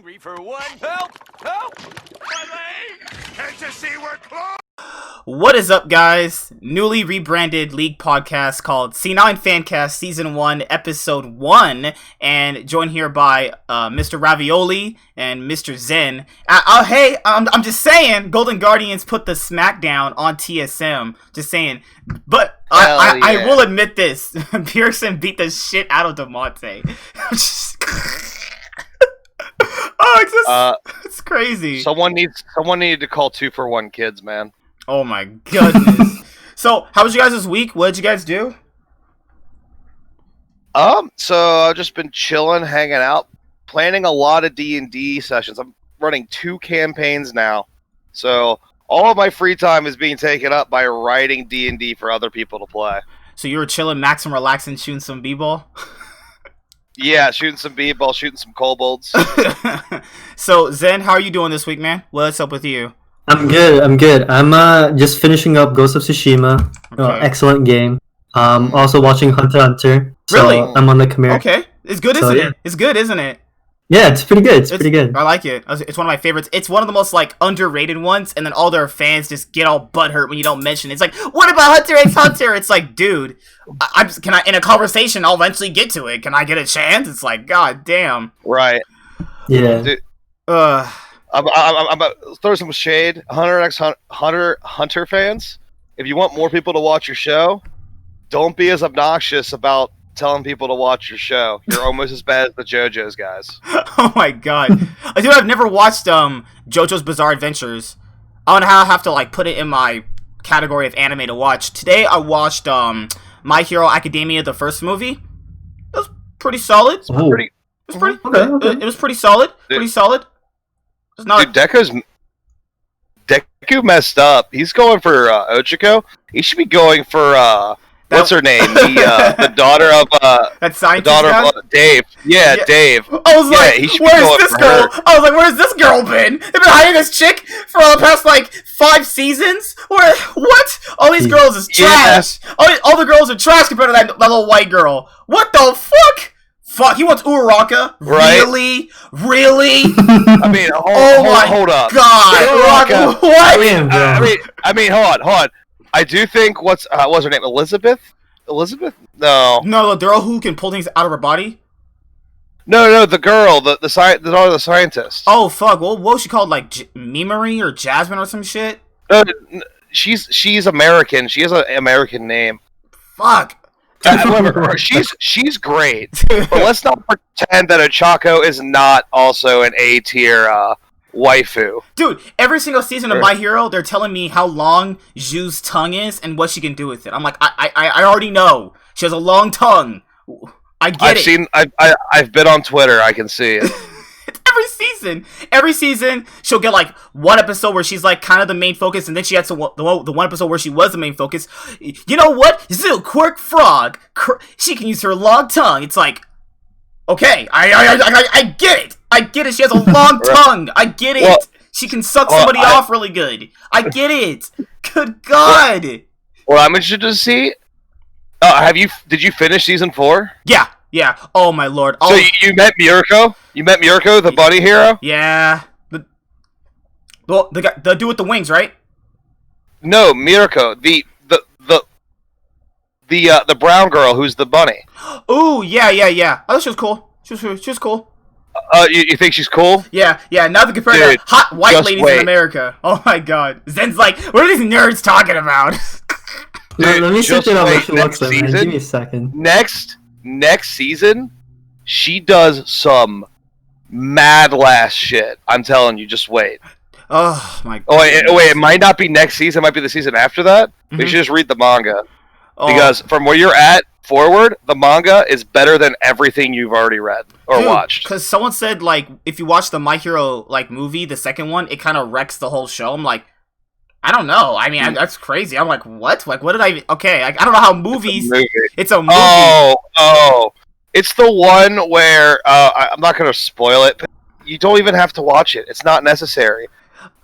3 for 1. Help! Help! My leg! Can't you see we're close? What is up, guys? Newly rebranded league podcast called C9FanCast Season 1, Episode 1, and joined here by Mr. Ravioli and Mr. Zen. Hey, I'm just saying, Golden Guardians put the smackdown on TSM. Just saying. But I will admit this. Pearson beat the shit out of DeMonte. It's crazy. Someone needed to call 2 for 1 kids, man. Oh my goodness. So, how was you guys this week? What did you guys do? So I've just been chilling, hanging out, planning a lot of D&D sessions. I'm running 2 campaigns now. So, all of my free time is being taken up by writing D&D for other people to play. So you were chilling, maxing, relaxing, shooting some b-ball? Yeah, shooting some b-ball, shooting some kobolds. So, Zen, how are you doing this week, man? What's up with you? I'm good. I'm just finishing up Ghost of Tsushima. Okay. Excellent game. Also watching Hunter x Hunter. So Really? I'm on the Khmer. Okay. It's good, isn't it? It's good, isn't it? Yeah, it's pretty good. It's pretty good. I like it. It's one of my favorites. It's one of the most, underrated ones, and then all their fans just get all butthurt when you don't mention it. It's like, what about Hunter x Hunter? It's like, dude, in a conversation, I'll eventually get to it. Can I get a chance? It's like, god damn. Right. Yeah. Dude, I'm about to throw some shade. Hunter fans, if you want more people to watch your show, don't be as obnoxious about telling people to watch your show. You're almost as bad as the JoJo's guys. Oh my god. I've never watched JoJo's Bizarre Adventures. I don't know how I have to put it in my category of anime to watch. Today I watched My Hero Academia, the first movie. It was pretty solid. It was pretty solid. Pretty solid. It's not... Dude, Deku messed up. He's going for Ochiko. He should be going for what's her name? The daughter of that scientist the daughter guy? of Dave. Yeah, Dave. I was where's this girl? I was like, where's this girl been? They've been hiding this chick for the past 5 seasons? What? All these girls is trash. Yeah. All the girls are trash compared to that little white girl. What the fuck? Fuck, he wants Uraraka? Right? Really? I mean, hold up. God. Uraraka. What? I mean, hold on. I do think what's her name? Elizabeth? No. No, the girl who can pull things out of her body? No, the girl, the daughter of the scientist. Oh fuck! What was she called? Mimari or Jasmine or some shit? No, she's American. She has an American name. Fuck. However, she's great, but let's not pretend that Ochako is not also an A tier waifu. Dude, every single season of My Hero, they're telling me how long Zhu's tongue is and what she can do with it. I'm like, I already know. She has a long tongue. I get it. I've been on Twitter. I can see it. It's every season she'll get one episode where she's kind of the main focus, and then she has the one episode where she was the main focus. You know what? Zoo Quirk Frog. She can use her long tongue. It's like, okay, I get it. I get it. She has a long tongue. I get it. Well, she can suck somebody off really good. I get it. Good God. Well, I'm interested to see. Did you finish season 4? Yeah. Oh my lord. So you met Mirko? You met Mirko, the bunny hero? Yeah. The dude with the wings, right? No, Mirko, the brown girl who's the bunny. Ooh, yeah. I thought she was cool. She was cool. You think she's cool? Yeah. Nothing compared to hot white ladies in America. Oh my god. Zen's like, what are these nerds talking about? Dude, let me search it up what she looks like, man. Give me a second. Next season, she does some mad last shit. I'm telling you, just wait. Oh my god. Oh wait, it might not be next season, it might be the season after that. Mm-hmm. You should just read the manga. Because from where you're at forward, the manga is better than everything you've already read or watched. Because someone said, if you watch the My Hero, movie, the second one, it kind of wrecks the whole show. I'm like, I don't know. I mean, that's crazy. I'm like, what? What did I even... Okay, I don't know how movies... It's a movie. Oh. It's the one where... I'm not going to spoil it, but you don't even have to watch it. It's not necessary.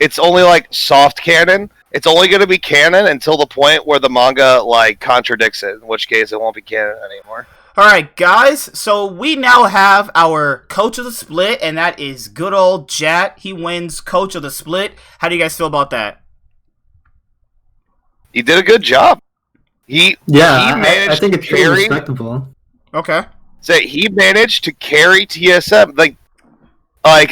It's only, soft canon. It's only going to be canon until the point where the manga, contradicts it, in which case it won't be canon anymore. Alright, guys, so we now have our coach of the split, and that is good old Jat. He wins coach of the split. How do you guys feel about that? He did a good job. He managed I think to it's pretty carry. respectable. Okay. So he managed to carry TSM like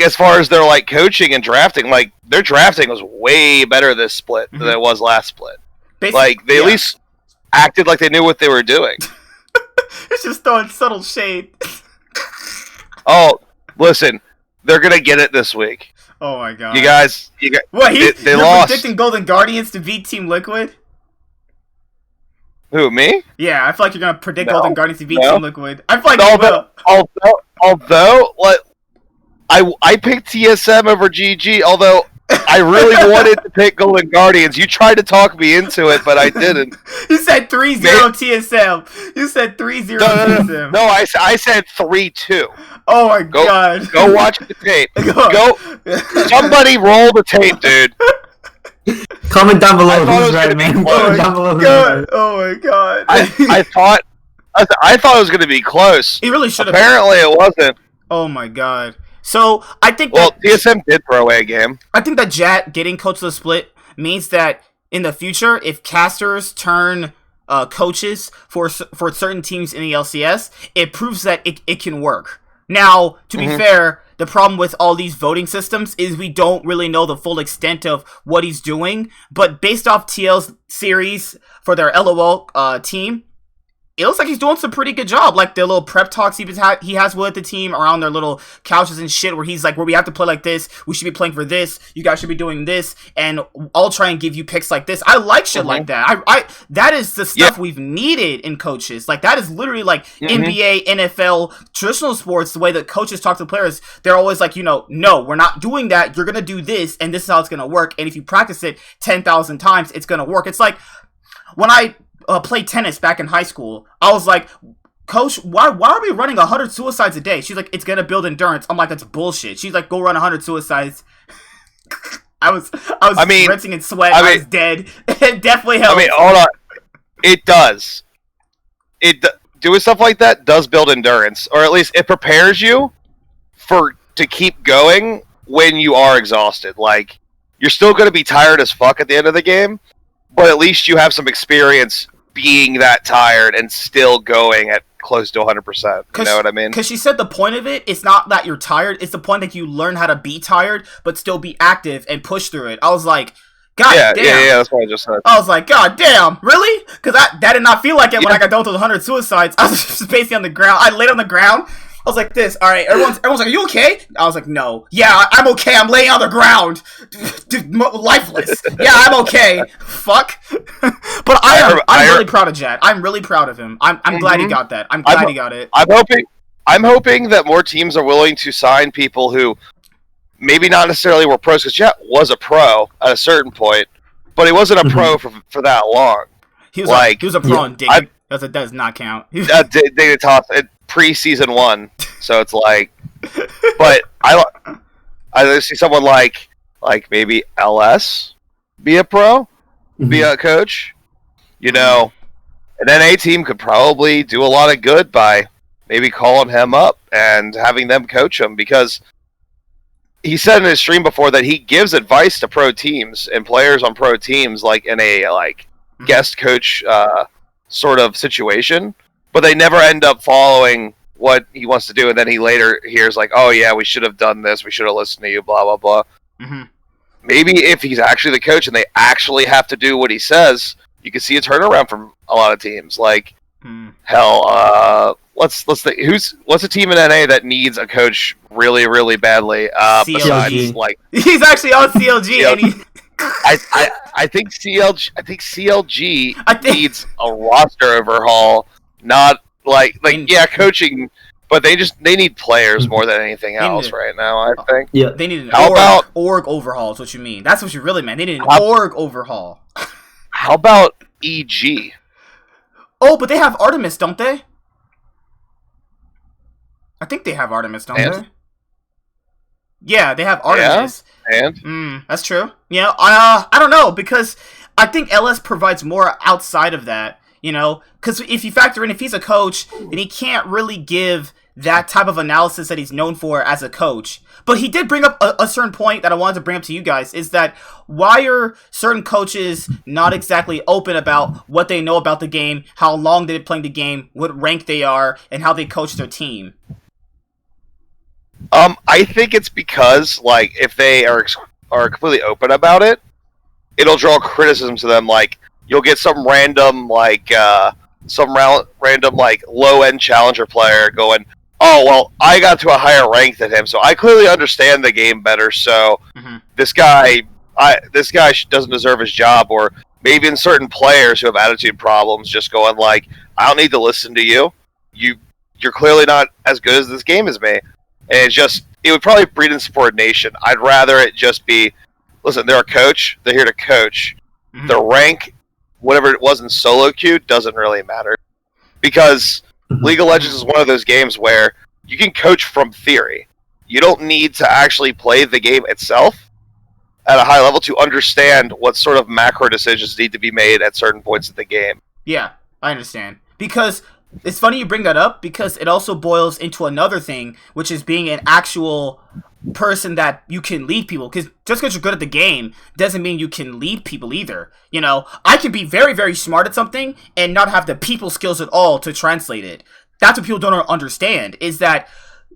as far as their like coaching and drafting. Like their drafting was way better this split than it was last split. Like they at least acted like they knew what they were doing. It's just throwing subtle shade. Oh, listen, they're gonna get it this week. Oh my god. You guys, What? they You're lost. predicting Golden Guardians to beat Team Liquid? Who, me? Yeah, I feel like you're gonna predict No. Golden Guardians to beat No. Team Liquid. I feel like you will. Although, I picked TSM over GG. Although I really wanted to pick Golden Guardians. You tried to talk me into it, but I didn't. You said 3-0 TSM. You said 3-0 TSM. No, I said 3-2. Oh my god. Go watch the tape. Go. Somebody roll the tape, dude. Comment down below I thought it who's was right, gonna be man. close. Comment down below who's God. right. Oh my god. I thought it was going to be close. He really should have. Apparently, it wasn't. Oh my god. So I think Well, that TSM did throw away a game. I think that Jat getting coach of the split means that in the future, if casters turn coaches for certain teams in the LCS, it proves that it can work. Now, to be fair, the problem with all these voting systems is we don't really know the full extent of what he's doing. But based off TL's series for their LOL team, it looks like he's doing some pretty good job. Like the little prep talks he has with the team around their little couches and shit, where he's like, where we have to play like this, we should be playing for this, you guys should be doing this, and I'll try and give you picks like this. I like shit like that. I that is the stuff we've needed in coaches. Like that is literally like NBA, NFL, traditional sports. The way that coaches talk to players, they're always like, no, we're not doing that. You're gonna do this, and this is how it's gonna work. And if you practice it 10,000 times, it's gonna work. It's like when I played tennis back in high school, I was like, Coach, why are we running 100 suicides a day? She's like, it's gonna build endurance. I'm like, that's bullshit. She's like, go run 100 suicides. I was rinsing in sweat. I was dead. It definitely helped. Hold on. It does. Doing stuff like that does build endurance, or at least it prepares you to keep going when you are exhausted. Like you're still going to be tired as fuck at the end of the game, but at least you have some experience being that tired and still going at close to 100%. You know what I mean? Because she said the point of it, it's not that you're tired, it's the point that you learn how to be tired, but still be active and push through it. I was like, God damn. Yeah, that's what I just said. I was like, God damn, really? Because that did not feel like it when I got done with those 100 suicides. I was just basically on the ground. I laid on the ground. I was like this. All right, everyone's like, are you okay? I was like, no. Yeah, I'm okay. I'm laying on the ground, lifeless. Yeah, I'm okay. Fuck. But I'm really proud of Jad. I'm really proud of him. I'm glad he got that. I'm glad he got it. I'm hoping that more teams are willing to sign people who maybe not necessarily were pros, because Jet was a pro at a certain point, but he wasn't a pro for that long. He was a pro in Dig. That does not count. Dignitas pre-season 1, so it's like, but I see someone like maybe LS be a pro, be a coach. An NA team could probably do a lot of good by maybe calling him up and having them coach him, because he said in his stream before that he gives advice to pro teams and players on pro teams, like in a guest coach sort of situation, but they never end up following what he wants to do, and then he later hears like, oh yeah, we should have done this, we should have listened to you, blah blah blah. Maybe if he's actually the coach and they actually have to do what he says, you can see a turnaround from a lot of teams. Like hell, let's think, what's a team in NA that needs a coach really really badly, besides like he's actually on CLG and he I think CLG needs a roster overhaul, not coaching, but they need players more than anything else right now, I think. Yeah. They need an org overhaul is what you mean. That's what you really meant. They need an org overhaul. How about EG? Oh, but they have Artemis, don't they? I think they have Artemis, don't they? Yeah, they have Artemis. Yeah, and? That's true. Yeah, I don't know, because I think LS provides more outside of that. You know, because if you factor in if he's a coach, then he can't really give that type of analysis that he's known for as a coach. But he did bring up a certain point that I wanted to bring up to you guys, is that why are certain coaches not exactly open about what they know about the game, how long they've been playing the game, what rank they are, and how they coach their team? I think it's because, like, if they are completely open about it, it'll draw criticism to them. Like, you'll get some random, like, low-end challenger player going, oh, well, I got to a higher rank than him, so I clearly understand the game better, so this guy doesn't deserve his job. Or maybe in certain players who have attitude problems, just going like, I don't need to listen to you. You're clearly not as good as this game as me. And it would probably breed insubordination. I'd rather it just be, listen, they're a coach, they're here to coach. The rank, whatever it was in solo queue, doesn't really matter. Because League of Legends is one of those games where you can coach from theory. You don't need to actually play the game itself at a high level to understand what sort of macro decisions need to be made at certain points of the game. Yeah, I understand. Because it's funny you bring that up, because it also boils into another thing, which is being an actual person that you can lead people. Because just because you're good at the game doesn't mean you can lead people either. You know, I can be very, very smart at something and not have the people skills at all to translate it. That's what people don't understand, is that,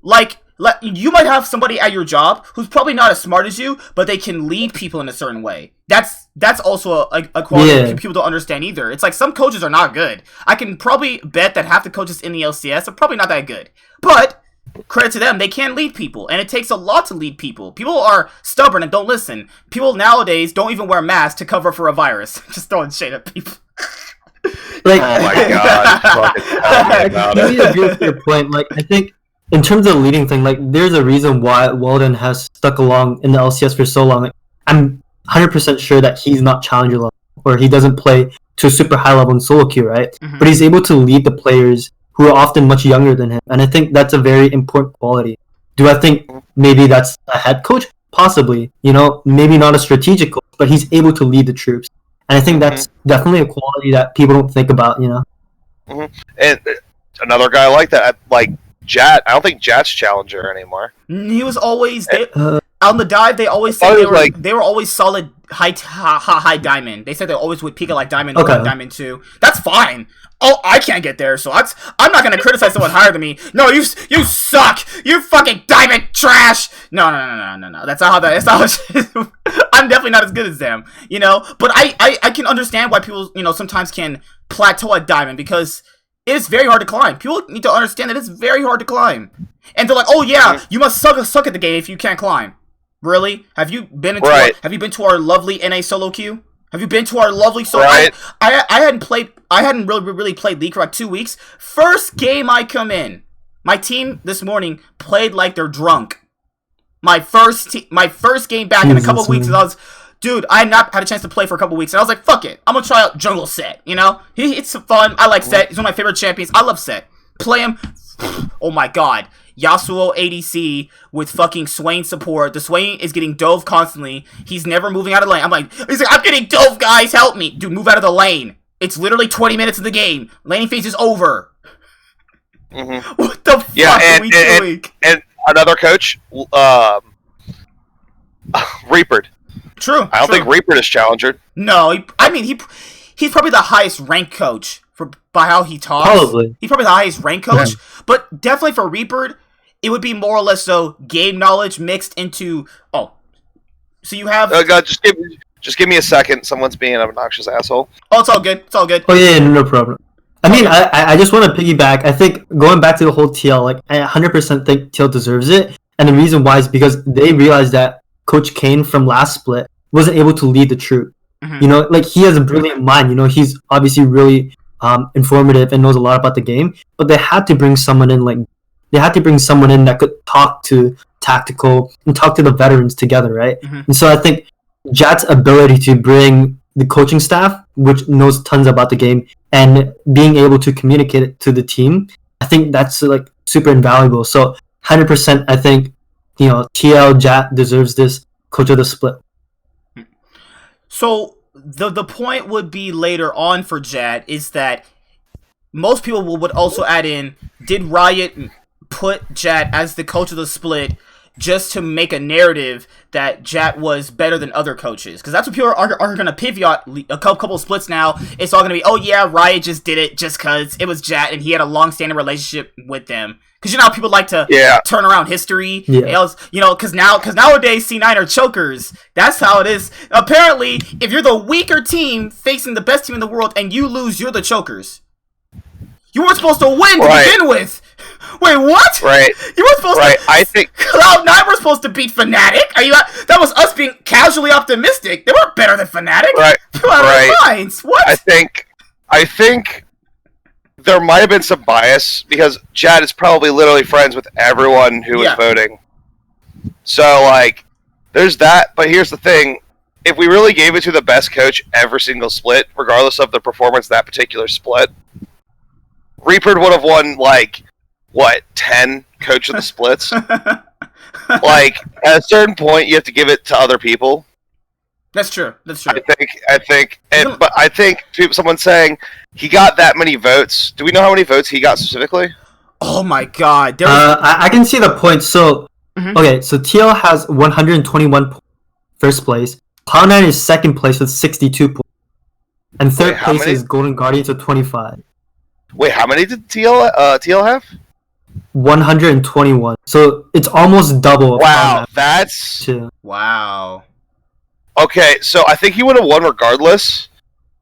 like, you might have somebody at your job who's probably not as smart as you, but they can lead people in a certain way. That's also a quality that people don't understand either. It's like some coaches are not good. I can probably bet that half the coaches in the LCS are probably not that good. But credit to them, they can lead people, and it takes a lot to lead people. People are stubborn and don't listen. People nowadays don't even wear masks to cover for a virus. Just throwing shade at people. Like, Oh my god! Fucking tell me about I it. really agree with your point. Like, I think in terms of the leading thing, like, there's a reason why Walden has stuck along in the LCS for so long. Like, I'm 100% sure that he's not challenger level, or he doesn't play to a super high level in solo queue, right? But he's able to lead the players who are often much younger than him, and I think that's a very important quality. Do I think maybe that's a head coach? Possibly. You know, maybe not a strategic coach, but he's able to lead the troops. And I think that's definitely a quality that people don't think about, you know? And another guy like that, like Jat, I don't think Jat's challenger anymore. He was always on the dive. They always said they were always solid high diamond. They said they always would peak at like diamond 1, diamond 2. That's fine. Oh, I can't get there, so I'm not gonna criticize someone higher than me. No, you suck. You fucking diamond trash. No. That's not how that. That's not. I'm definitely not as good as them, you know. But I can understand why people, you know, sometimes can plateau at diamond, because it is very hard to climb. People need to understand that it's very hard to climb. And they're like, oh yeah, you must suck at the game if you can't climb. Really? Have you been to our lovely NA solo queue? Have you been to our lovely solo? Right. I hadn't really played League for like 2 weeks. First game I come in, my team this morning played like they're drunk. My first game back in a couple of weeks, and I had not had a chance to play for a couple of weeks, and I was like, fuck it, I'm gonna try out jungle Set. You know, it's fun. I like Set. He's one of my favorite champions. I love Set. Play him. Oh my god. Yasuo ADC with fucking Swain support. The Swain is getting dove constantly. He's never moving out of the lane. He's like, I'm getting dove, guys, help me. Dude, move out of the lane. It's literally 20 minutes of the game. Laning phase is over. What the fuck are we doing? And another coach, Reaper. True. I don't think Reaper is challenger. No, he's probably the highest ranked coach by how he talks. Probably. He's probably the highest ranked coach. But definitely for Reaper, it would be more or less so game knowledge mixed into. Oh, so you have. Oh god, just give me a second. Someone's being an obnoxious asshole. Oh, it's all good. It's all good. Oh yeah, no problem. I mean, I just want to piggyback. I think going back to the whole TL, like, I 100% think TL deserves it, and the reason why is because they realized that Coach Kane from last split wasn't able to lead the troop. You know, like, he has a brilliant mind. You know, he's obviously really informative and knows a lot about the game, but they had to bring someone in that could talk to tactical and talk to the veterans together, right? And so I think Jat's ability to bring the coaching staff, which knows tons about the game, and being able to communicate it to the team, I think that's like super invaluable. So 100%, I think, you know, TL Jat deserves this coach of the split. So the point would be later on for Jat is that most people would also add in, did Riot put Jat as the coach of the split just to make a narrative that Jat was better than other coaches? Because that's what people are going to pivot a couple of splits now. It's all going to be, oh yeah, Riot just did it just because it was Jat and he had a long-standing relationship with them. Because you know how people like to turn around history? Yeah. You know, because nowadays C9 are chokers. That's how it is. Apparently, if you're the weaker team facing the best team in the world and you lose, you're the chokers. You weren't supposed to win to begin with. Wait, what? Right. You weren't supposed to. I think Cloud9 were supposed to beat Fnatic. That was us being casually optimistic. They weren't better than Fnatic. Right. People out of their minds. What? I think there might have been some bias because Jad is probably literally friends with everyone who was voting. So like, there's that. But here's the thing: if we really gave it to the best coach every single split, regardless of the performance that particular split, Reaper would have won, like, what, 10 coach of the splits? Like, at a certain point, you have to give it to other people. That's true. But I think someone saying he got that many votes. Do we know how many votes he got specifically? Oh my god. I can see the point. So, okay, so TL has 121 points, first place. Cloud9 is second place with 62 points. And third place is Golden Guardians with 25. Wait, how many did TL have? 121. So it's almost double. Wow, that's... Wow. Okay, so I think he would have won regardless,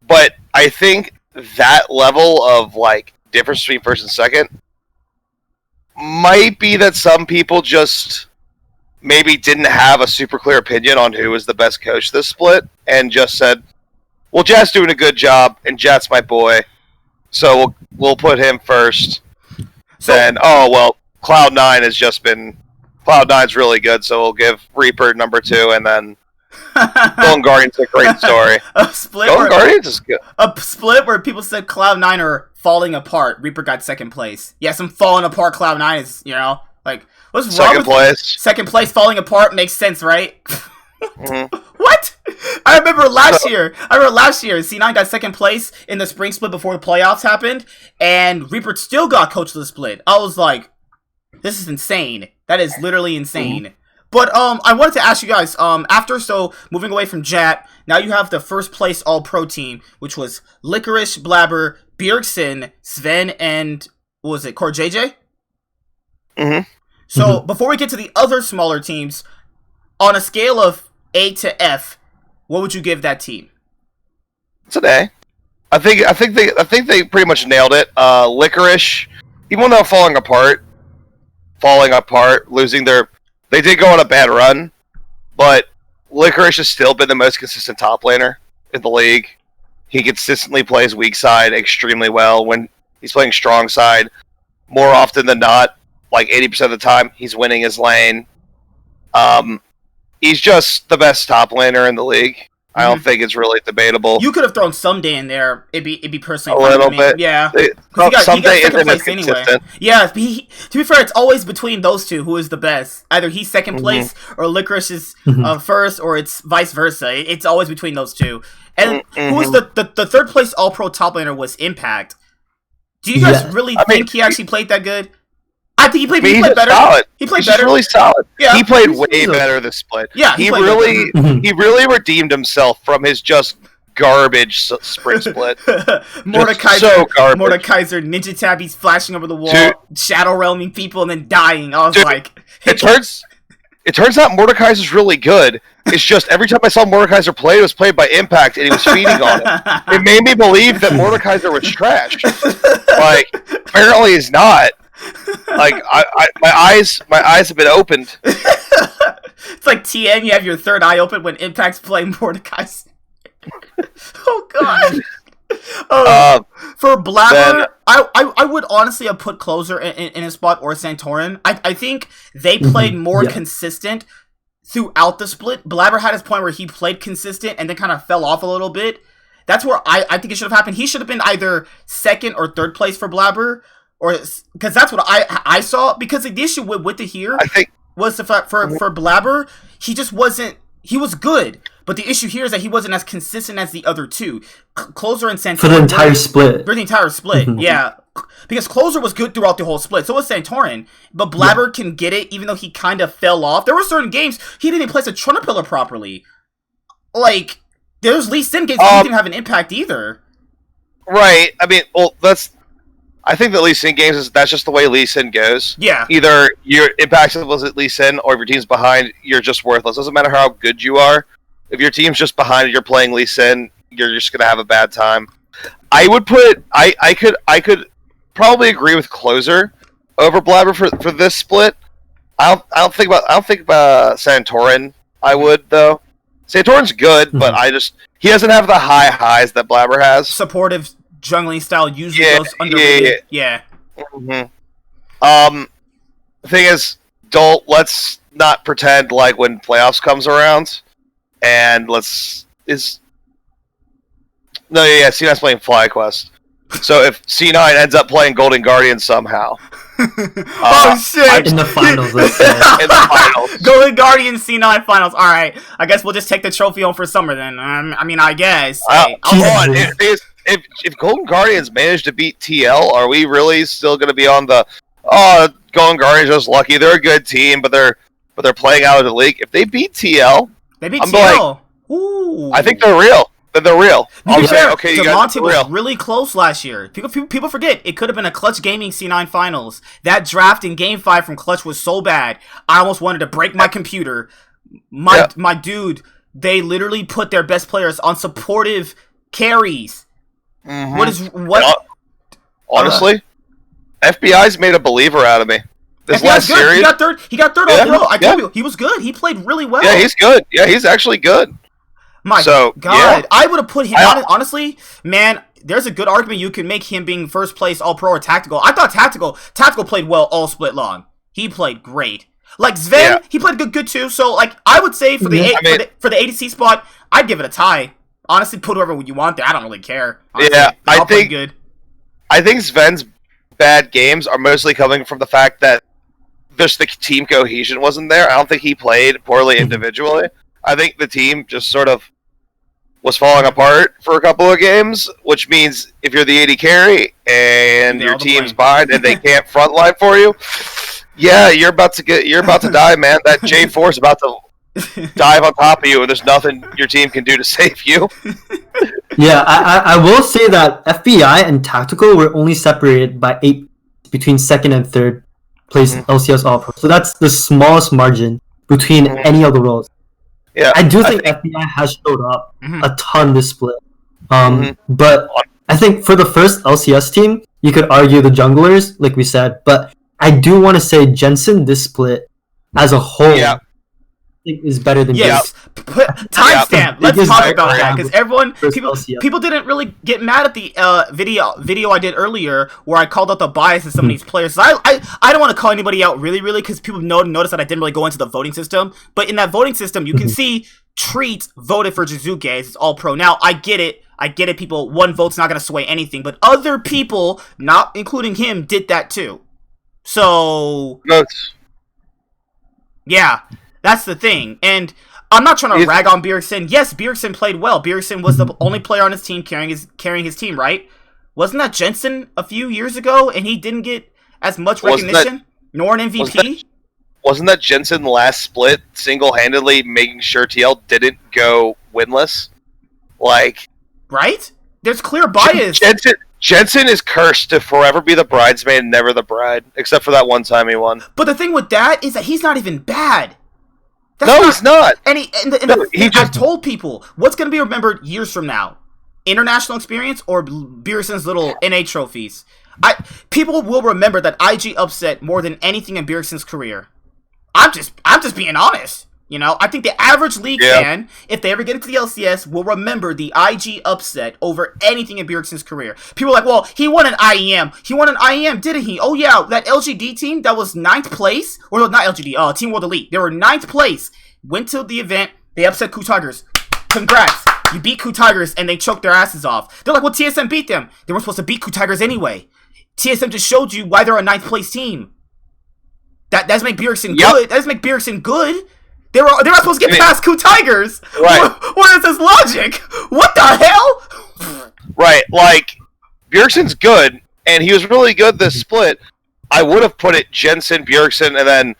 but I think that level of, like, difference between first and second might be that some people just maybe didn't have a super clear opinion on who was the best coach this split, and just said, well, Jat's doing a good job, and Jat's my boy, so we'll put him first. Then, oh, well, Cloud9's really good, so we'll give Reaper number 2, and then Golden Guardians is a great story. Golden Guardians is good. A split where people said Cloud9 are falling apart. Reaper got second place. Yeah, some falling apart Cloud9 is, you know, like, what's wrong second with place? Second place falling apart makes sense, right? Mm-hmm. What? I remember last year, C9 got second place in the spring split before the playoffs happened, and Reaper still got coach of the split. I was like, this is insane. That is literally insane. But I wanted to ask you guys, moving away from Jat, now you have the first place all-pro team, which was Licorice, Blabber, Bjergsen, Sven, and, what was it, Core JJ? Mm-hmm. So, before we get to the other smaller teams, on a scale of A to F, what would you give that team? It's an A. I think they pretty much nailed it. Licorice, even though falling apart, they did go on a bad run, but Licorice has still been the most consistent top laner in the league. He consistently plays weak side extremely well. When he's playing strong side, more often than not, like 80% of the time, he's winning his lane. He's just the best top laner in the league. I don't think it's really debatable. You could have thrown Someday in there. It'd be personally a little bit. Yeah. Someday isn't as consistent. Yeah, to be fair, it's always between those two who is the best. Either he's second place or Licorice is first, or it's vice versa. It's always between those two. And who was the third place all-pro top laner was Impact. Do you guys really think he actually played that good? I think he played better. Solid. He played He's better. Really solid. Yeah. He played way better this split. Yeah, he really redeemed himself from his just garbage spring split. Mordekaiser, so garbage. Mordekaiser, Ninja Tabbies flashing over the wall, shadow realming people, and then dying. I was like, it turns out Mordekaiser's really good. It's just every time I saw Mordekaiser play, it was played by Impact, and he was feeding on it. It made me believe that Mordekaiser was trash. Like, apparently he's not. Like my eyes have been opened. It's like TN, you have your third eye open when Impact's playing Mordekaiser. Oh god. For Blabber, I would honestly have put Closer in his spot, or Santorin. I think they played more consistent throughout the split. Blabber had his point where he played consistent and then kind of fell off a little bit. That's where I think it should have happened. He should have been either second or third place for Blabber. Or because that's what I saw. Because the issue with the here, I think, was the fact for Blabber, he just wasn't. He was good, But the issue here is that he wasn't as consistent as the other two. Closer and Santorin. For the entire split. For the entire split, yeah. Because Closer was good throughout the whole split. So was Santorin. But Blabber can get it, even though he kind of fell off. There were certain games he didn't even place a Trunner properly. Like, there's Lee Sin games he didn't have an impact either. Right. I mean, well, I think that Lee Sin games that's just the way Lee Sin goes. Yeah. Either your impact was at Lee Sin, or if your team's behind, you're just worthless. Doesn't matter how good you are. If your team's just behind and you're playing Lee Sin, you're just gonna have a bad time. I would put I could probably agree with Closer over Blabber for this split. I don't think about Santorin. I would though. Santorin's good, but he doesn't have the high highs that Blabber has. Supportive jungling style usually goes underrated. Yeah. The thing is, let's not pretend like when playoffs comes around, and C9's playing Flyquest. So if C9 ends up playing Golden Guardian somehow, oh shit! In the finals, let's say. In the finals, Golden Guardian C9 finals. All right, I guess we'll just take the trophy home for summer then. I mean, I guess. Hey, hold on. If Golden Guardians manage to beat TL, are we really still going to be on the Golden Guardians just lucky? They're a good team, but they're playing out of the league. If they beat TL, TL. Ooh. I think they're real. They're real. To be fair, okay, Demonte was really close last year. People forget it could have been a Clutch Gaming C9 finals. That draft in Game 5 from Clutch was so bad, I almost wanted to break my computer. My dude, they literally put their best players on supportive carries. Mm-hmm. Honestly, FBI's made a believer out of me. This last series, he got third overall. I told you he was good. He played really well. Yeah, he's good. Yeah, he's actually good. My God, I would have put him honestly, man. There's a good argument you can make him being first place All Pro or Tactical. I thought Tactical played well all split long. He played great. Like Sven, he played good too. So like I would say for the ADC spot, I'd give it a tie. Honestly, put whoever you want there. I don't really care. Honestly, I think Sven's bad games are mostly coming from the fact that just the team cohesion wasn't there. I don't think he played poorly individually. I think the team just sort of was falling apart for a couple of games, which means if you're the AD carry and your team's behind and they can't frontline for you, yeah, you're about to die, man. That J4 is about to dive on top of you, and there's nothing your team can do to save you. Yeah, I will say that FBI and Tactical were only separated by 8 between second and third place LCS All Pro. So that's the smallest margin between any of the roles. Yeah, I think FBI has showed up a ton this split. But I think for the first LCS team, you could argue the junglers, like we said. But I do want to say Jensen this split as a whole I think is better than Timestamp. Let's talk about that because people didn't really get mad at the video I did earlier where I called out the bias in some of these players. So I don't want to call anybody out really because people notice that I didn't really go into the voting system. But in that voting system, you can see Treat voted for Jizuke as his All Pro. Now I get it. People, one vote's not going to sway anything, but other people, not including him, did that too. So yeah. That's the thing, and I'm not trying to rag on Bjergsen. Yes, Bjergsen played well. Bjergsen was the only player on his team carrying his team, right? Wasn't that Jensen a few years ago, and he didn't get as much recognition, nor an MVP? Wasn't that Jensen last split single-handedly making sure TL didn't go winless? Like, right? There's clear bias. Jensen is cursed to forever be the bridesmaid and never the bride, except for that one time he won. But the thing with that is that he's not even bad. He's not. And I've told people what's going to be remembered years from now: international experience or Bjergsen's little NA trophies. People will remember that IG upset more than anything in Bjergsen's career. I'm just being honest. You know, I think the average league fan, if they ever get into the LCS, will remember the IG upset over anything in Bjergsen's career. People are like, well, he won an IEM. He won an IEM, didn't he? Oh, yeah, that LGD team that was 9th place. Or no, not LGD, Team World Elite. They were 9th place. Went to the event. They upset Ku Tigers. Congrats. You beat Ku Tigers, and they choked their asses off. They're like, well, TSM beat them. They weren't supposed to beat Ku Tigers anyway. TSM just showed you why they're a 9th place team. That doesn't make Bjergsen good. That doesn't make Bjergsen good. They're not supposed to get past Ku Tigers. Right. Where is this logic? What the hell? Right, like, Bjergsen's good, and he was really good this split. I would have put it Jensen, Bjergsen, and then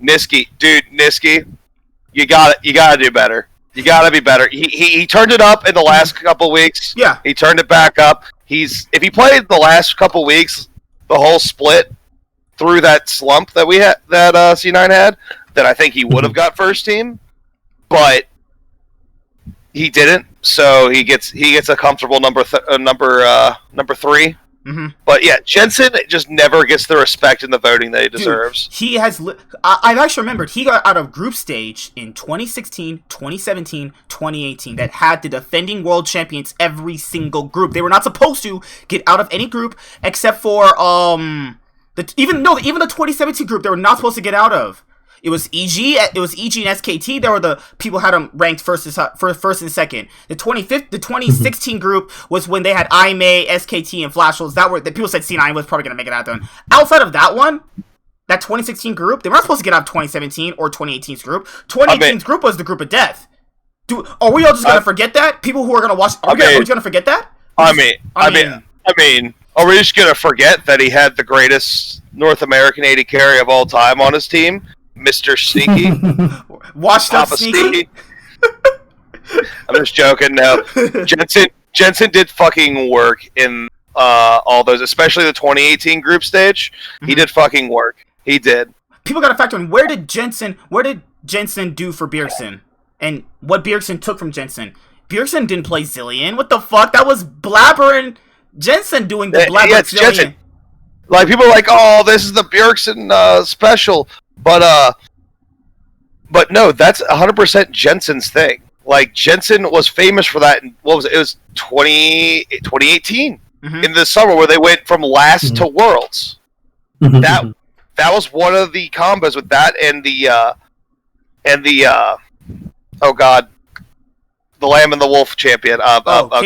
Niski. Dude, Niski, you gotta do better. You gotta be better. He turned it up in the last couple weeks. Yeah. He turned it back up. If he played the last couple weeks, the whole split through that slump that we had, that C9 had, then I think he would have got first team. But he didn't, so he gets a comfortable number 3. Mm-hmm. But yeah, Jensen just never gets the respect and the voting that he deserves. Dude, he has. I've actually remembered he got out of group stage in 2016, 2017, 2018. That had the defending world champions every single group. They were not supposed to get out of any group except for even the 2017 group they were not supposed to get out of. It was EG and SKT. There were the people had them ranked first and second. The 2016 group was when they had IMA, SKT, and Flashholes. The people said C9 was probably gonna make it out there. Outside of that one, that 2016 group, they weren't supposed to get out of 2017 or 2018's group. 2018's group was the group of death. Are we all just gonna forget that? People who are gonna watch, are we gonna forget that? I mean, are we just gonna forget that he had the greatest North American AD carry of all time on his team? Mr. Sneaky. Washed up Sneaky. I'm just joking. No, Jensen did fucking work in all those, especially the 2018 group stage. He did fucking work. He did. People gotta factor in, where did Jensen do for Bjergsen? And what Bjergsen took from Jensen? Bjergsen didn't play Zillion. What the fuck? That was blabbering Jensen doing the blabbering Zillion. Jensen. Like, people are like, oh, this is the Bjergsen special. But no, that's 100% Jensen's thing. Like, Jensen was famous for that in, what was it? It was 2018 in the summer where they went from last to Worlds. That was one of the combos with that and the oh god, the Lamb and the Wolf champion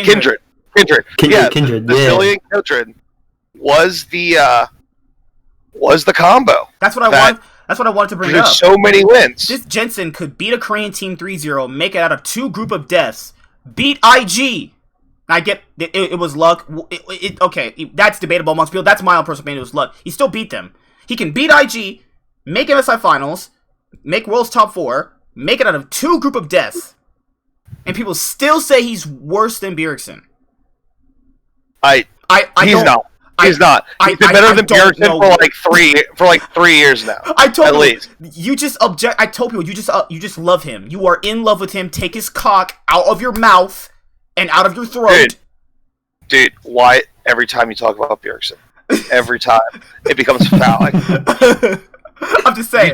Kindred. Kindred. Kindred. The Zillion Kindred was the combo. That's what I want. That's what I wanted to bring up. So many wins. This Jensen could beat a Korean team 3-0, make it out of 2 group of deaths, beat IG. I get it was luck. Okay, that's debatable amongst people. That's my own personal opinion. It was luck. He still beat them. He can beat IG, make MSI finals, make World's top 4, make it out of 2 group of deaths, and people still say he's worse than Bjergsen. He's not. He's not. He's been better than Bjergsen for like 3 years now. I told at you, least. You just object. I told people you just love him. You are in love with him. Take his cock out of your mouth and out of your throat. Dude, why every time you talk about Bjergsen, every time it becomes phallic? I'm just saying.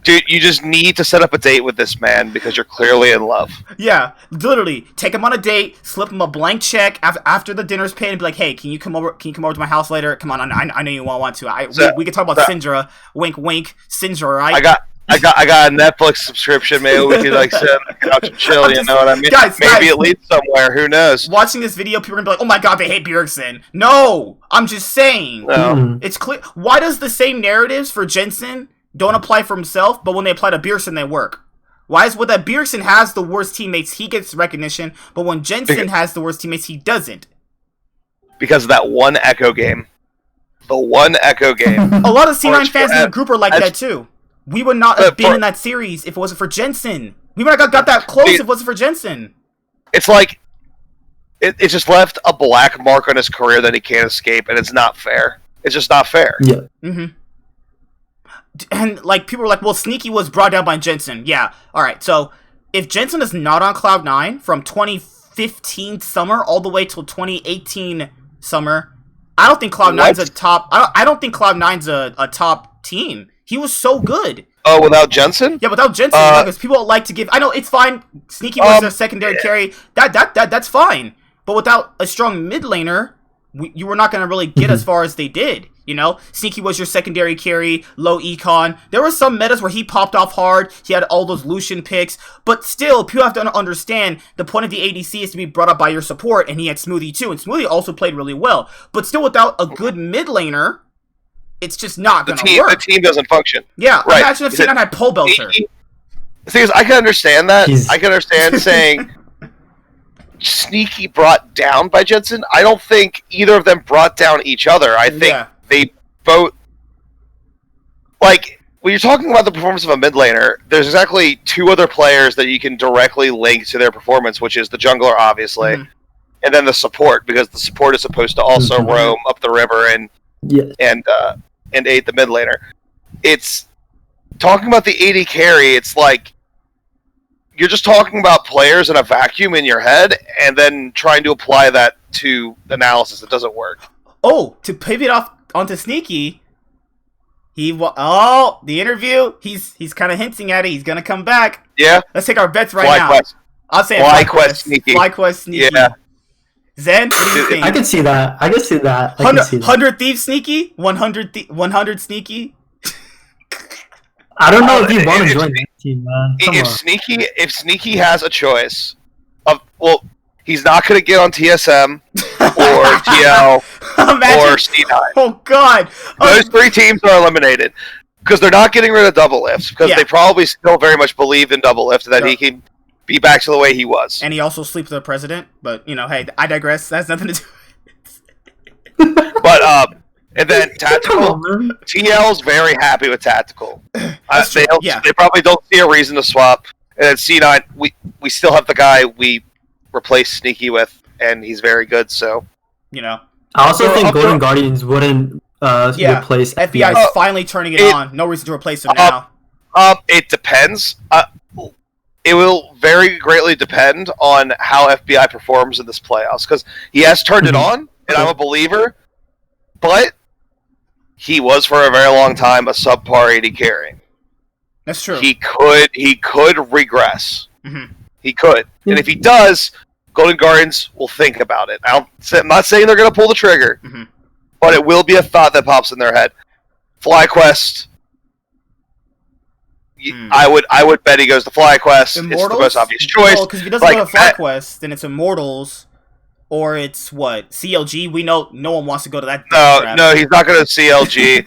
You just need to set up a date with this man because you're clearly in love. Yeah, literally. Take him on a date, slip him a blank check after the dinner's paid, and be like, "Hey, can you come over to my house later? Come on, I know you won't want to. We can talk about Syndra. Wink, wink, Syndra, right?" I got a Netflix subscription. Maybe we could like sit on the couch and chill. You know what I mean? Maybe it leads somewhere. Who knows? Watching this video, people are gonna be like, "Oh my god, they hate Bjergsen." No, I'm just saying. No. It's clear. Why does the same narratives for Jensen don't apply for himself, but when they apply to Bjergsen, they work? Why is it that Bjergsen has the worst teammates, he gets recognition, but when Jensen has the worst teammates, he doesn't? Because of that one Echo game. The one Echo game. A lot of C9 fans in the group are like that too. We would not have been in that series if it wasn't for Jensen. We would not have got that close if it wasn't for Jensen. It's like, it's just left a black mark on his career that he can't escape, and it's not fair. It's just not fair. Yeah. And, like, people were like, well, Sneaky was brought down by Jensen. Yeah, alright, so if Jensen is not on Cloud9 from 2015 summer all the way till 2018 summer, I don't think Cloud9's a top... I don't think Cloud9's a top team. He was so good. Oh, without Jensen? Yeah, without Jensen, because people like to give... I know, it's fine. Sneaky was a secondary carry. That's fine. But without a strong mid laner, you were not going to really get as far as they did. You know, Sneaky was your secondary carry, low econ. There were some metas where he popped off hard. He had all those Lucian picks. But still, people have to understand the point of the ADC is to be brought up by your support. And he had Smoothie too. And Smoothie also played really well. But still, without a good mid laner, it's just not going to work. The team doesn't function. Yeah, right. Imagine if C9 had Pole Belter. The thing is, I can understand that. Jeez. I can understand saying Sneaky brought down by Jensen. I don't think either of them brought down each other. I think they both... Like, when you're talking about the performance of a mid laner, there's exactly two other players that you can directly link to their performance, which is the jungler, obviously, and then the support, because the support is supposed to also roam up the river and aid the mid laner. It's... Talking about the AD carry, it's like you're just talking about players in a vacuum in your head and then trying to apply that to analysis. It doesn't work. Oh, to pivot off onto Sneaky, the interview, he's kind of hinting at it. He's going to come back. Yeah. Let's take our bets right now. Flyquest. I'll say Flyquest Sneaky. Flyquest Sneaky. Yeah. Zen, what do you think? I can see that. 100 Thieves Sneaky? 100 Sneaky? I don't know if you want to join that team, man. If Sneaky has a choice of, well, he's not going to get on TSM or TL or C9. Oh God! Those three teams are eliminated because they're not getting rid of double lifts because they probably still very much believe in double lift and that he can be back to the way he was. And he also sleeps with the president. But hey, I digress. That has nothing to do with it. But and then Tactical, TL's very happy with Tactical. They probably don't see a reason to swap. And then C9, we still have the guy we replaced Sneaky with, and he's very good, so... I also think Golden Guardians wouldn't replace FBI. is finally turning it on. No reason to replace him now. It depends. It will very greatly depend on how FBI performs in this playoffs, because he has turned it on, and I'm a believer, but he was for a very long time a subpar AD carry. That's true. He could regress. He could. And if he does, Golden Guardians will think about it. I'm not saying they're going to pull the trigger, but it will be a thought that pops in their head. Flyquest, I would bet he goes to Flyquest. Immortals? It's the most obvious choice. Because if he doesn't go to Flyquest, then it's Immortals, or it's what? CLG? We know no one wants to go to that. No, he's not going to CLG.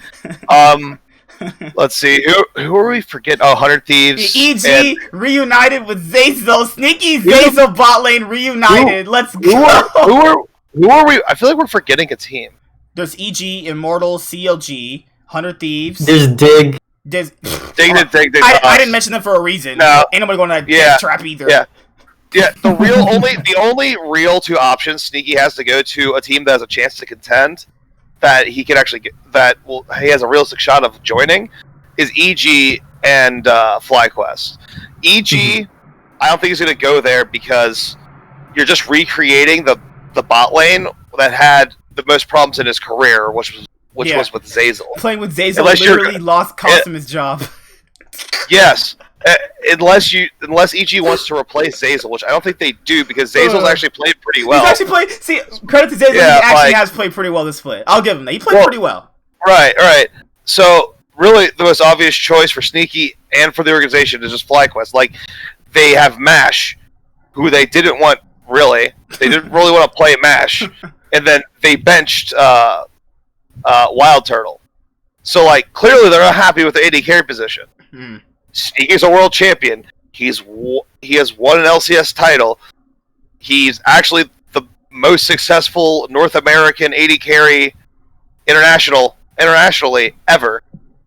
Let's see. Who are we forgetting? Oh, 100 Thieves. EG reunited with Zazel. Sneaky Zazel bot lane reunited. Let's go. Who are we? I feel like we're forgetting a team. There's EG, Immortals, CLG, 100 Thieves. There's Dig. Dig. I didn't mention them for a reason. No. Ain't nobody going to that trap either. Yeah. The only real two options Sneaky has to go to a team that has a chance to contend, that he can actually get, he has a realistic shot of joining, is EG and Flyquest. EG, I don't think he's going to go there because you're just recreating the bot lane that had the most problems in his career, which was with Zazel. Playing with Zazel literally cost him his job. Yes. Unless EG wants to replace Zazel, which I don't think they do, because Zazel's actually played pretty well. He's actually played... See, credit to Zazel, he actually has played pretty well this split. I'll give him that. He played pretty well. Right. So, really, the most obvious choice for Sneaky and for the organization is just Flyquest. Like, they have MASH, who they didn't want, really. They didn't really want to play MASH. And then they benched Wild Turtle. So, like, clearly they're not happy with the AD carry position. Sneaky's a world champion. He has won an LCS title. He's actually the most successful North American AD carry internationally ever.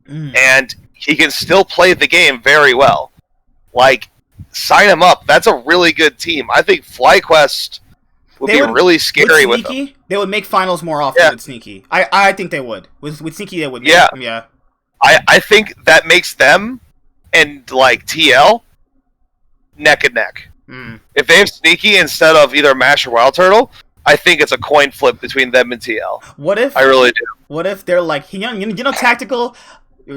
And he can still play the game very well. Like, sign him up. That's a really good team. I think Flyquest would be really scary with them. They would make finals more often with Sneaky. I think they would. With Sneaky, they would make them, yeah. I think that makes them and like TL neck and neck. If they have Sneaky instead of either MASH or Wild Turtle, I think it's a coin flip between them and TL. I really do. What if they're like, you know, Tactical?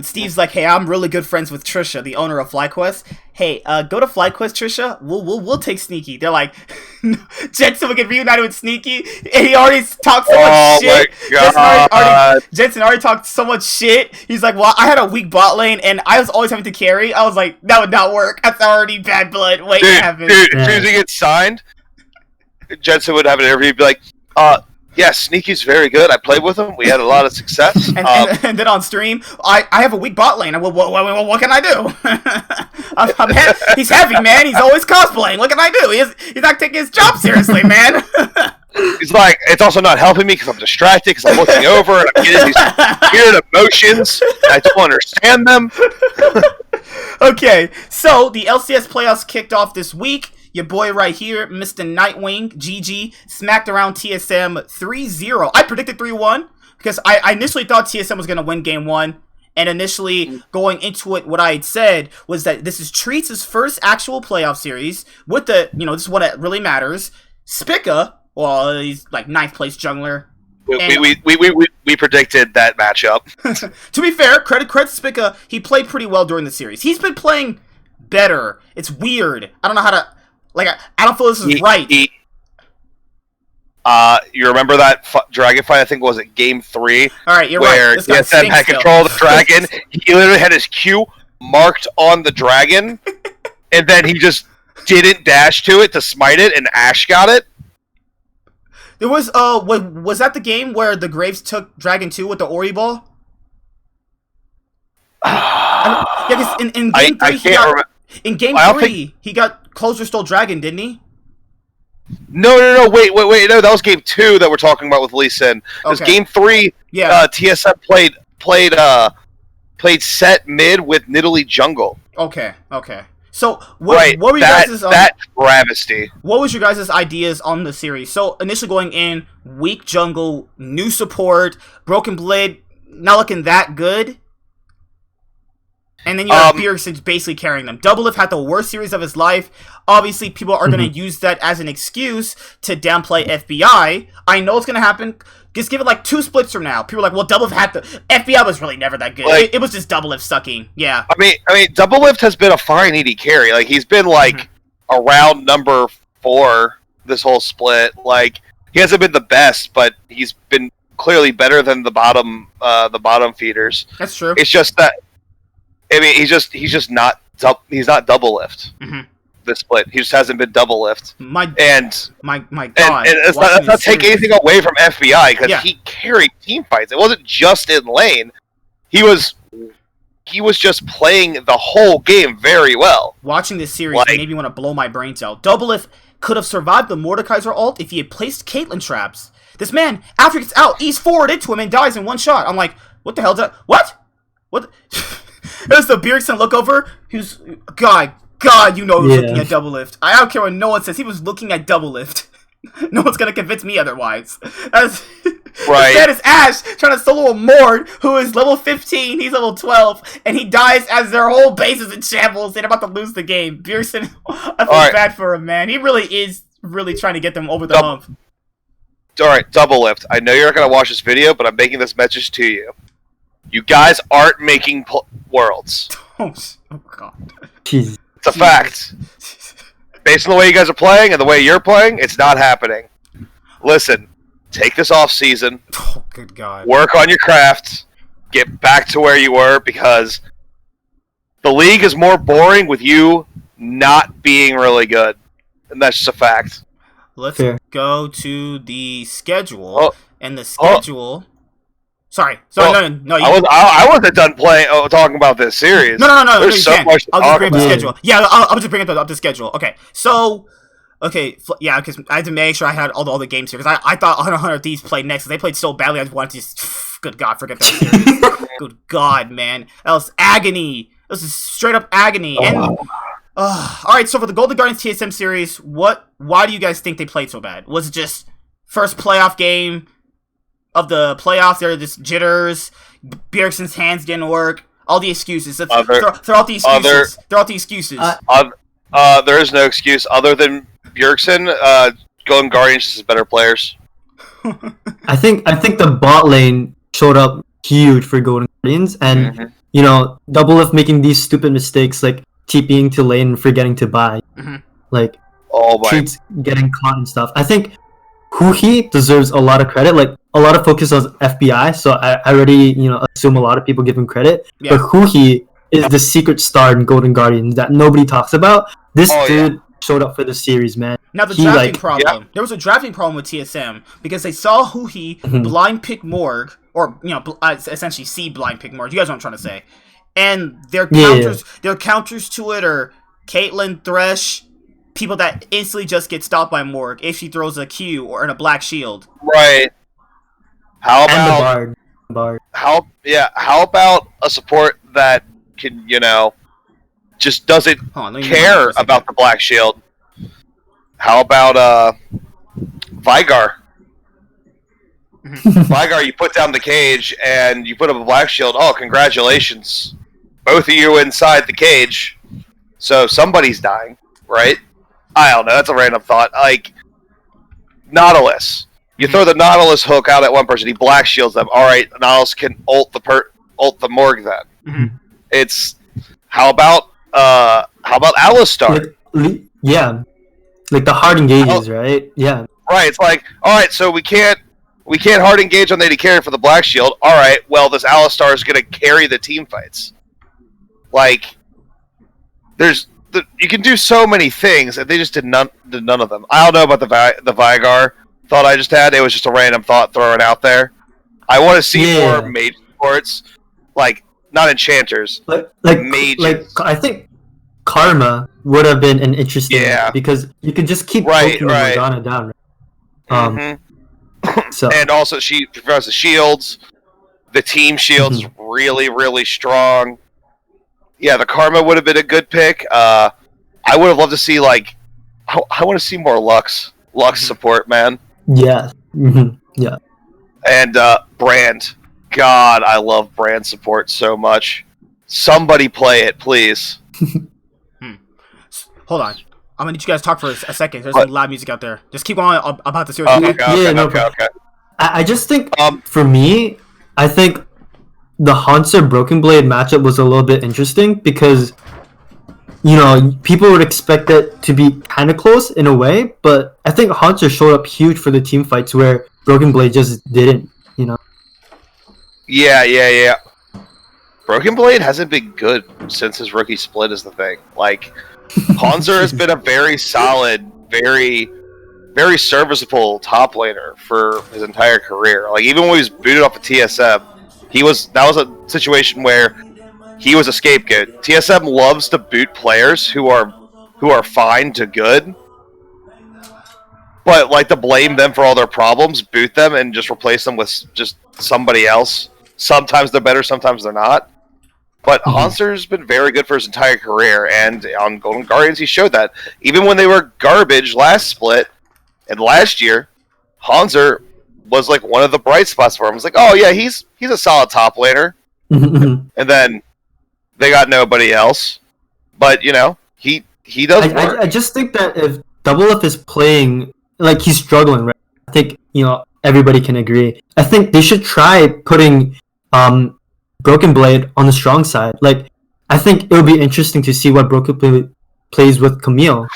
Steve's like, hey, I'm really good friends with Trisha, the owner of Flyquest. Hey, go to Flyquest, Trisha. We'll take Sneaky. They're like, Jensen will get reunited with Sneaky, and he already talked so much shit. Jensen already talked so much shit. He's like, well, I had a weak bot lane, and I was always having to carry. I was like, that would not work. That's already bad blood waiting to happen. Dude, as soon as he gets signed, Jensen would have an interview. He'd be like, Yeah, Sneaky's very good. I played with him. We had a lot of success. And then on stream, I have a weak bot lane. What can I do? He's heavy, man. He's always cosplaying. What can I do? He's not taking his job seriously, man. He's like, it's also not helping me because I'm distracted because I'm looking over and I'm getting these weird emotions and I don't understand them. Okay, so the LCS playoffs kicked off this week. Your boy right here, Mr. Nightwing, GG, smacked around TSM 3-0. I predicted 3-1 because I initially thought TSM was going to win game 1. And initially, going into it, what I had said was that this is Treats' first actual playoff series with the, this is what really matters. Spica, well, he's like 9th place jungler. We predicted that matchup. To be fair, credit to Spica, he played pretty well during the series. He's been playing better. It's weird. I don't know how to... I don't feel this is right. You remember that dragon fight? I think was it game 3. All right, you're where right. TSM had control of the dragon. He literally had his Q marked on the dragon, and then he just didn't dash to it to smite it, and Ash got it. There was was that the game where the Graves took Dragon 2 with the Ori ball? Yeah, because in game 3 in game 3 he got Closer Stole Dragon, didn't he? No, wait, no, that was game 2 that we're talking about with Lee Sin. It was game 3, TSM played set mid with Nidalee jungle. Okay. So, what were you guys' that travesty. What was your guys' ideas on the series? So, initially going in, weak jungle, new support, Broken Blade, not looking that good. And then you have Bjergsen basically carrying them. Doublelift had the worst series of his life. Obviously, people are going to use that as an excuse to downplay FBI. I know it's going to happen. Just give it like 2 splits from now. People are like, well, Doublelift had the... FBI was really never that good. It was just Doublelift sucking. Yeah. I mean, Doublelift has been a fine ED carry. Like, he's been, around number 4 this whole split. Like, he hasn't been the best, but he's been clearly better than the bottom feeders. That's true. It's just that... I mean, he's just not Doublelift. This split, he just hasn't been Doublelift. My God, and let's not take anything away from FBI because he carried team fights. It wasn't just in lane. He was just playing the whole game very well. Watching this series made me want to blow my brains out. Doublelift could have survived the Mordekaiser ult if he had placed Caitlyn traps. This man, after he gets out, he's forward into him and dies in one shot. I'm like, what the hell is that? What? There's the Bjergsen look over. Who's God, he was looking at Doublelift. I don't care what no one says. He was looking at Doublelift. No one's gonna convince me otherwise. Right. Instead, it's Ash trying to solo a Mord who is level 15. He's level 12, and he dies as their whole base is in shambles. They're about to lose the game. Bjergsen, I feel bad for him, man. He really is trying to get them over the hump. All right, Doublelift. I know you're not gonna watch this video, but I'm making this message to you. You guys aren't making worlds. Oh God. Jesus. It's a fact. Based on the way you guys are playing and the way you're playing, it's not happening. Listen, take this off season. Oh, good God. Work on your craft. Get back to where you were because the league is more boring with you not being really good. And that's just a fact. Let's go to the schedule. And the schedule... Sorry. No. I wasn't done talking about this series. No. There's so much to I'll just bring up talk the about. schedule. Yeah, I'll just bring up the schedule. Okay, so... yeah, because I had to make sure I had all the games here. Because I thought 100 Thieves played next. They played so badly, I just wanted to just... Good God, forget that series. Good God, man. That was agony. This is straight up agony. And... Alright, so for the Golden Guardians TSM series, why do you guys think they played so bad? Was it just first playoff game of the playoffs? There were just jitters, Bjergsen's hands didn't work, all the excuses. Throw out the excuses. Throw out the excuses. There is no excuse other than Bjergsen. Golden Guardians is better players. I think the bot lane showed up huge for Golden Guardians, and Doublelift making these stupid mistakes like TPing to lane and forgetting to buy, Treats getting caught and stuff. I think Huhi deserves a lot of credit. Like a lot of focus on FBI, so I already assume a lot of people give him credit. Yeah. But Huhi is the secret star in Golden Guardians that nobody talks about. This dude showed up for the series, man. Now the He, drafting like- problem. There was a drafting problem with TSM because they saw who he blind pick Morg, or essentially C blind pick Morg. You guys know what I'm trying to say. And their counters to it are Caitlyn, Thresh, people that instantly just get stopped by Morg if she throws a Q or in a black shield. Right. How And the about Bard. how about a support that can, just doesn't Hold on, let me care mute my about the black shield? How about Vigar? Vigar, you put down the cage and you put up a black shield. Oh, congratulations. Both of you inside the cage. So somebody's dying, right? I don't know. That's a random thought. Like, Nautilus. You throw the Nautilus hook out at one person, he black shields them. All right, Nautilus can ult the Morg then. Mhm. It's how about Alistar? Like the hard engages, right? Yeah. Right, it's like, all right, so we can't hard engage on the AD carry for the black shield. All right, well, this Alistar is going to carry the team fights. Like, you can do so many things, and they just did none of them. I don't know about the Vigar thought I just had. It was just a random thought thrown out there. I want to see more mage supports, like not enchanters, like mages. Like I think Karma would have been an interesting one because you could just keep poking Morgana down. Right? So and also she prefers the shields. The team shields is really, really strong. Yeah, the Karma would have been a good pick. I would have loved to see I want to see more Lux support, man. Yeah. Yeah. And Brand. God, I love Brand support so much. Somebody play it, please. Hold on. I'm gonna need you guys to talk for a second. There's some loud music out there. Just keep going about the series. Okay. I just think, for me, I think the Hanser Broken Blade matchup was a little bit interesting because, people would expect it to be kind of close in a way, but I think Hanser showed up huge for the team fights where Broken Blade just didn't, Yeah. Broken Blade hasn't been good since his rookie split is the thing. Like, Hanser has been a very solid, very, very serviceable top laner for his entire career. Like, even when he was booted off of TSM, that was a situation where he was a scapegoat. TSM loves to boot players who are fine to good, but like to blame them for all their problems, boot them, and just replace them with just somebody else. Sometimes they're better, sometimes they're not. But Hanser's been very good for his entire career, and on Golden Guardians he showed that. Even when they were garbage last split, and last year, Hanser was like one of the bright spots for him. It's like, oh yeah, he's a solid top laner. And then they got nobody else. But, he does work. I just think that if Doublelift is playing, like he's struggling, right? I think, everybody can agree. I think they should try putting Broken Blade on the strong side. Like, I think it would be interesting to see what Broken Blade plays with Camille.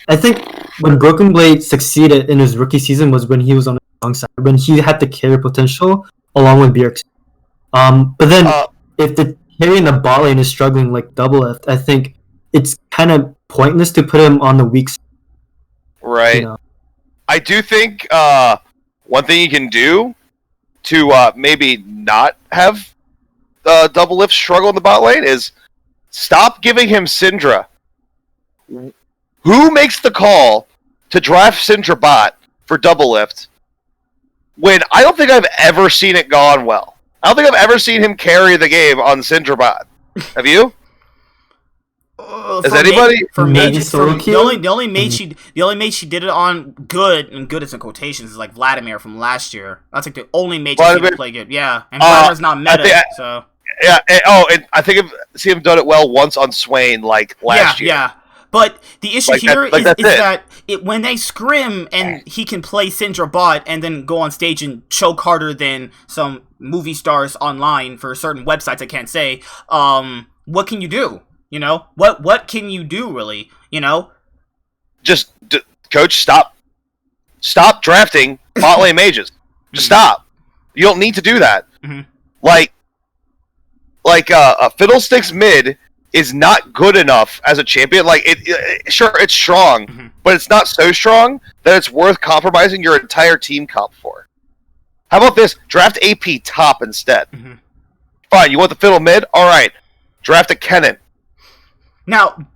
I think when Broken Blade succeeded in his rookie season was when he was on the strong side, when he had the carry potential along with Bjergsen. But then if the carry in the bot lane is struggling like Doublelift, I think it's kind of pointless to put him on the weak side. Right. I do think one thing you can do to maybe not have Doublelift struggle in the bot lane is stop giving him Syndra. Who makes the call to draft Syndra bot for Doublelift when I don't think I've ever seen it gone well? I don't think I've ever seen him carry the game on Syndra bot. Have you? Is anybody? The only mate she did it on good, and good is in quotations, is like Vladimir from last year. That's like the only mate she did play good. Yeah, and Vladimir's not meta, so. Yeah. And I think I've seen him done it well once on Swain, like last year. Yeah. But the issue is that when they scrim and he can play Syndra bot and then go on stage and choke harder than some movie stars online for certain websites, I can't say. What can you do? What can you do really? Just coach, stop drafting bot lane mages. Just stop. You don't need to do that. Like Fiddlesticks mid is not good enough as a champion. Like, sure, it's strong, but it's not so strong that it's worth compromising your entire team comp for. How about this? Draft AP top instead. Fine, you want the fiddle mid? Alright. Draft a Kennen. Now,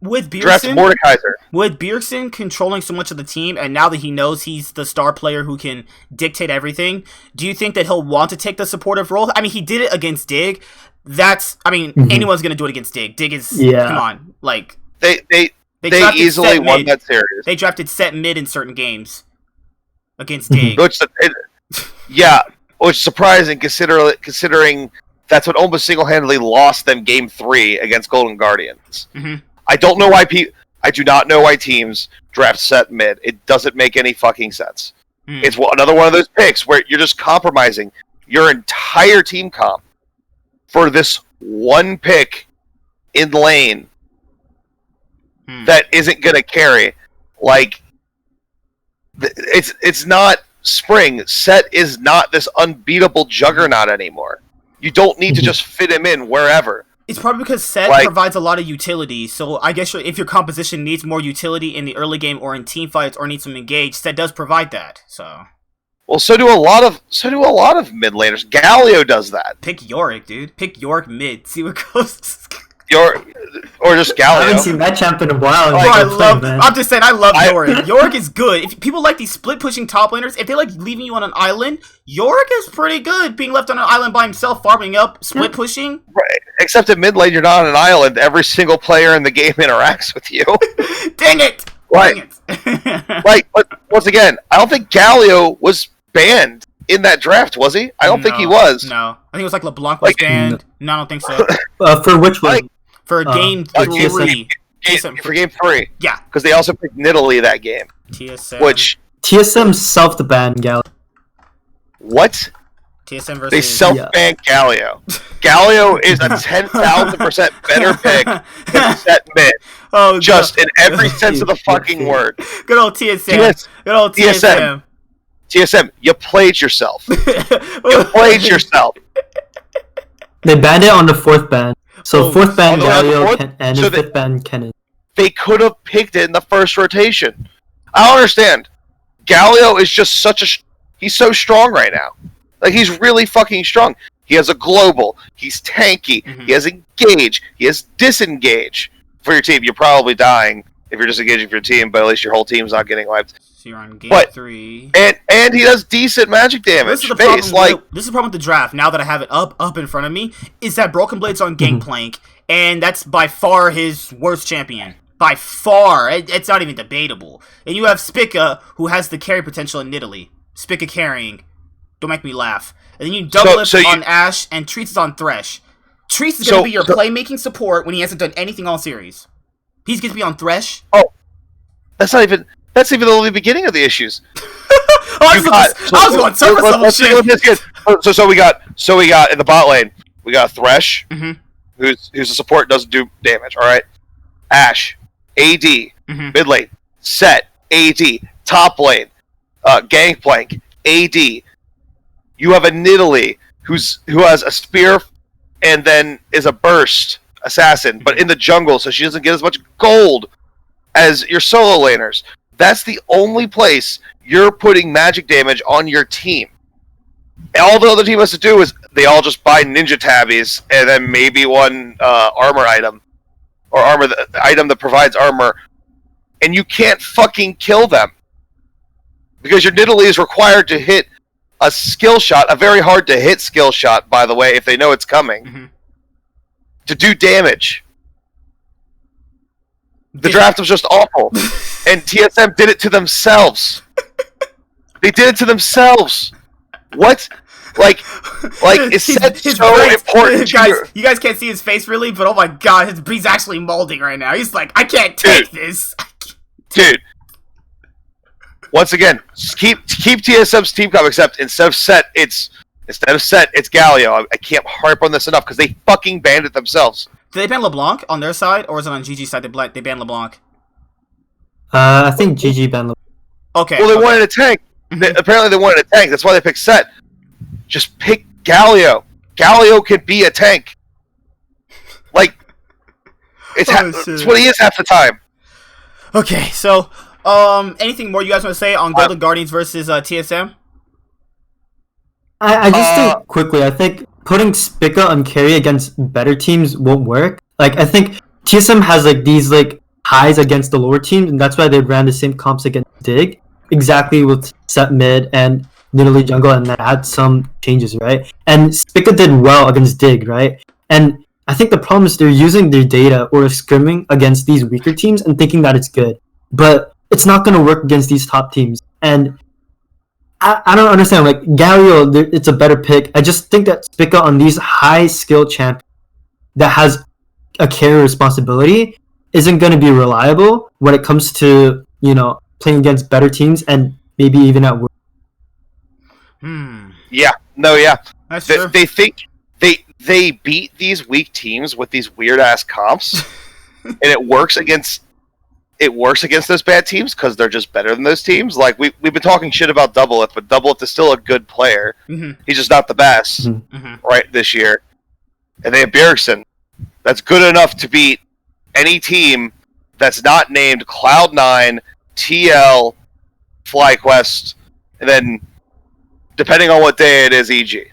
with draft Bjergsen, Mordekaiser. with Bjergsen controlling so much of the team, and now that he knows he's the star player who can dictate everything, do you think that he'll want to take the supportive role? I mean, he did it against Dig. Anyone's going to do it against Dig. Dig is, come on, like... They easily won that series. They drafted set mid in certain games against Dig. Which is surprising considering that's what almost single-handedly lost them Game 3 against Golden Guardians. I don't know why I do not know why teams draft set mid. It doesn't make any fucking sense. It's another one of those picks where you're just compromising your entire team comp for this one pick in lane that isn't going to carry. Like, it's not Spring. Set is not this unbeatable juggernaut anymore. You don't need to just fit him in wherever. It's probably because Set provides a lot of utility, so I guess if your composition needs more utility in the early game or in team fights or needs some engage, Set does provide that. So, well, so do a lot of mid laners. Galio does that. Pick Yorick, dude. Pick Yorick mid. See what goes. Or just Galio. I haven't seen that champ in a while. I'm just saying, I love Yorick. Yorick is good. If people like these split pushing top laners, if they like leaving you on an island, Yorick is pretty good. Being left on an island by himself, farming up, split pushing. Right. Except in mid lane, you're not on an island. Every single player in the game interacts with you. Dang it! Right. Dang it. But once again, I don't think Galio was banned in that draft, was he? I don't think he was. No. I think it was like LeBlanc was banned. No, I don't think so. For which one? For game 3. For game 3. Yeah. Because they also picked Nidalee that game. TSM. Which... TSM self-banned Galio. What? TSM versus... They self-banned Galio. Galio is a 10,000% better pick than set mid. Oh, just in every sense of the fucking word. Good old TSM. Good old TSM. TSM, you played yourself. You played yourself. They banned it on the 4th ban. So 4th ban Galio and 5th ban Kennen. They could have picked it in the first rotation. I don't understand. Galio is just he's so strong right now. Like, he's really fucking strong. He has a global. He's tanky. He has engage. He has disengage. For your team, you're probably dying if you're disengaging for your team, but at least your whole team's not getting wiped. So you're on game 3. And he does decent magic damage. This is the problem with the draft, now that I have it up in front of me, is that Broken Blade's on Gangplank, and that's by far his worst champion. By far. It's not even debatable. And you have Spica, who has the carry potential in Nidalee. Spica carrying. Don't make me laugh. And then you double it on Ashe, and Treats is on Thresh. Treats is going to be your playmaking support when he hasn't done anything all series. He's going to be on Thresh. Oh, that's even the beginning of the issues. I was going surface level shit. So we got in the bot lane, we got Thresh, who's a support, doesn't do damage. All right, Ashe, AD, mid lane, Set, AD, top lane, Gangplank, AD. You have a Nidalee who has a spear and then is a burst assassin, but in the jungle, so she doesn't get as much gold as your solo laners. That's the only place you're putting magic damage on your team. All the other team has to do is they all just buy ninja tabbies and then maybe one armor item, or item that provides armor, and you can't fucking kill them because your Nidalee is required to hit a skill shot, a very hard to hit skill shot, by the way, if they know it's coming, to do damage. The draft was just awful, and TSM did it to themselves. They did it to themselves. What? Like it's so important. You guys can't see his face really, but oh my god, he's actually molding right now. He's like, I can't take this. Dude. Once again, keep TSM's team comp, except instead of Set, it's Galio. I can't harp on this enough because they fucking banned it themselves. Did they ban LeBlanc on their side, or is it on GG's side they banned LeBlanc? I think GG banned LeBlanc. Okay. Well, they wanted a tank. Apparently they wanted a tank. That's why they picked Set. Just pick Galio. Galio can be a tank. Like, It's what he is half the time. Okay, so anything more you guys want to say on Golden Guardians versus TSM? I just think quickly. I think putting Spica on carry against better teams won't work. Like I think TSM has like these like highs against the lower teams, and that's why they ran the same comps against Dig, exactly with set mid and literally jungle, and that had some changes, right? And Spica did well against Dig, right? And I think the problem is they're using their data or scrimming against these weaker teams and thinking that it's good, but it's not going to work against these top teams. And I don't understand. Like Galio, it's a better pick. I just think that Spica on these high skill champions that has a carry responsibility isn't going to be reliable when it comes to playing against better teams and maybe even at work. Yeah, no, yeah. That's true. They think they beat these weak teams with these weird ass comps, and it works against those bad teams because they're just better than those teams. Like we've been talking shit about Doubleth, but Doubleth is still a good player. Mm-hmm. He's just not the best Mm-hmm. right this year. And they have Bjergsen. That's good enough to beat any team that's not named Cloud9, TL, Flyquest, and then depending on what day it is, EG.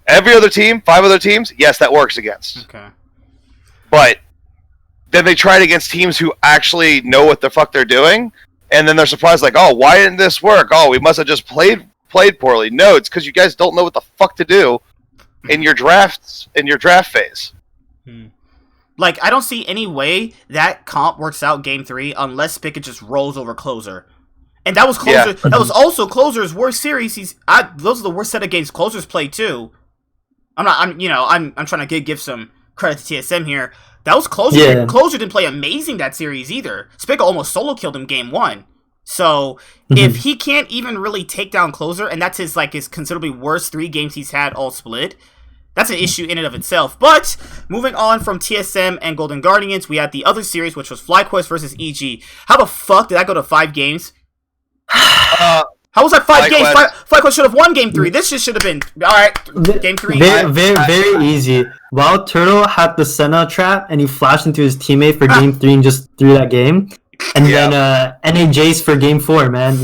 Every other team, 5 other teams, yes, that works against. Okay. But then they try it against teams who actually know what the fuck they're doing, and then they're surprised, like, oh, why didn't this work? Oh, we must have just played poorly. No, it's because you guys don't know what the fuck to do in your draft phase. Like, I don't see any way that comp works out Game 3 unless Spica just rolls over Closer. And that was Closer. Yeah. That was also Closer's worst series. Those are the worst set of games Closer's played too. I'm trying to give some credit to TSM here. That was Closer. Yeah. Closer didn't play amazing that series either. Spica almost solo killed him Game 1. So if he can't even really take down Closer, and that's his considerably worst 3 games he's had all split, that's an issue in and of itself. But moving on from TSM and Golden Guardians, we had the other series, which was Flyquest versus EG. How the fuck did that go to 5 games? How was that 5 games? Flyquest should have won Game 3. This just should have been alright. Game 3. Very easy. Wild Turtle had the Senna trap, and he flashed into his teammate for Game 3 and just threw that game. And then NA Jace for Game 4, man.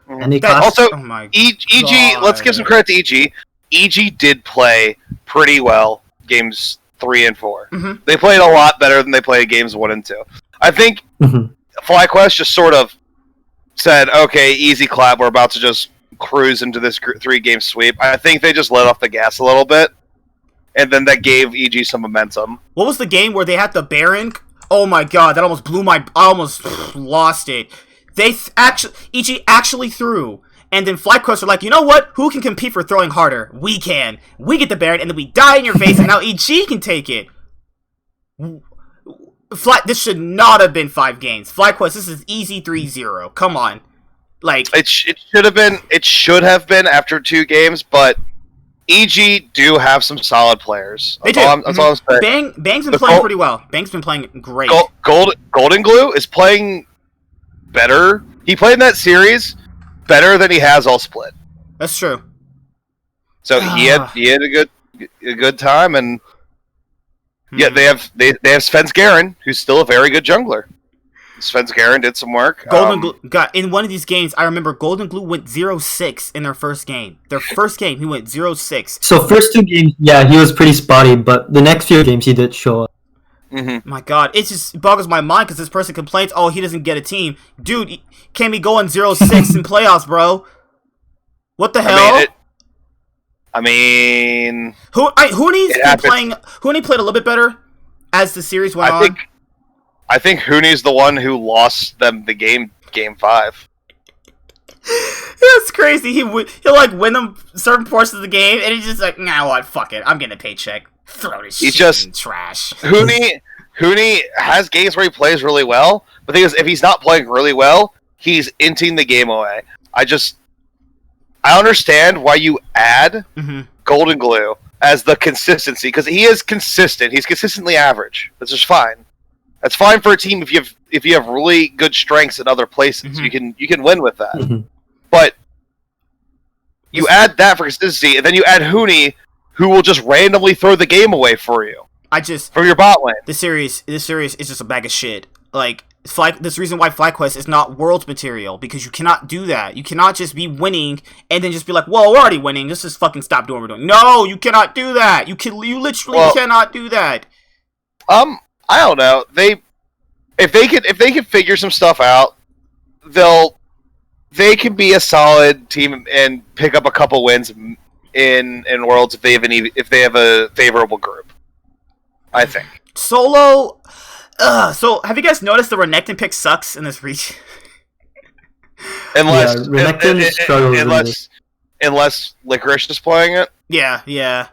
And Also, oh my EG, God. let's give some credit to EG. EG did play pretty well games 3 and 4. Mm-hmm. They played a lot better than they played games 1 and 2. I think Flyquest just sort of said, okay, easy clap, we're about to just cruise into this 3-game sweep. I think they just let off the gas a little bit, and then that gave EG some momentum. What was the game where they had the Baron? Oh my God, that almost blew I almost lost it. EG actually threw. And then Flyquest are like, you know what? Who can compete for throwing harder? We can. We get the Baron, and then we die in your face, and now EG can take it. This should not have been 5 games. Flyquest, this is easy 3-0. Come on. Like it should have been. It should have been after 2 games, but EG do have some solid players. They do. That's all I'm saying. Bang's been playing pretty well. Bang's been playing great. Golden Glue is playing better. He played in that series better than he has all split. That's true. So he had a good time, and yeah, they have Svensgaren, who's still a very good jungler. Svensgaren did some work. Golden Glue got in one of these games. I remember Golden Glue went 0-6 in their first game. Their first game, he went 0-6. So first 2 games, yeah, he was pretty spotty, but the next few games he did show up. My God, it just boggles my mind because this person complains, oh, he doesn't get a team. Dude, can't be going 0-6 in playoffs, bro. What the hell? I mean, Hooney's been playing. Hooney played a little bit better as the series went on. I think Hooney's the one who lost them the game 5. It's crazy. He'll like win them certain portions of the game, and he's just like, nah, what? Fuck it. I'm getting a paycheck. Throw this shit in trash. Hooney has games where he plays really well, but the thing is, if he's not playing really well, he's inting the game away. I understand why you add Golden Glue as the consistency, because he is consistent. He's consistently average. That's just fine. That's fine for a team if you have really good strengths in other places. You can win with that. But you add that for consistency, and then you add Hooney, who will just randomly throw the game away for you. from your bot lane. This series is just a bag of shit. Like, this reason why Flyquest is not Worlds material, because you cannot do that. You cannot just be winning and then just be like, "Whoa, we're already winning. Let's just fucking stop doing what we're doing." No, you cannot do that. You literally cannot do that. I don't know. If they can figure some stuff out, they can be a solid team and pick up a couple wins in Worlds if they have a favorable group. I think. Solo. So have you guys noticed the Renekton pick sucks in this region? Unless struggles unless Licorice is playing it. Yeah.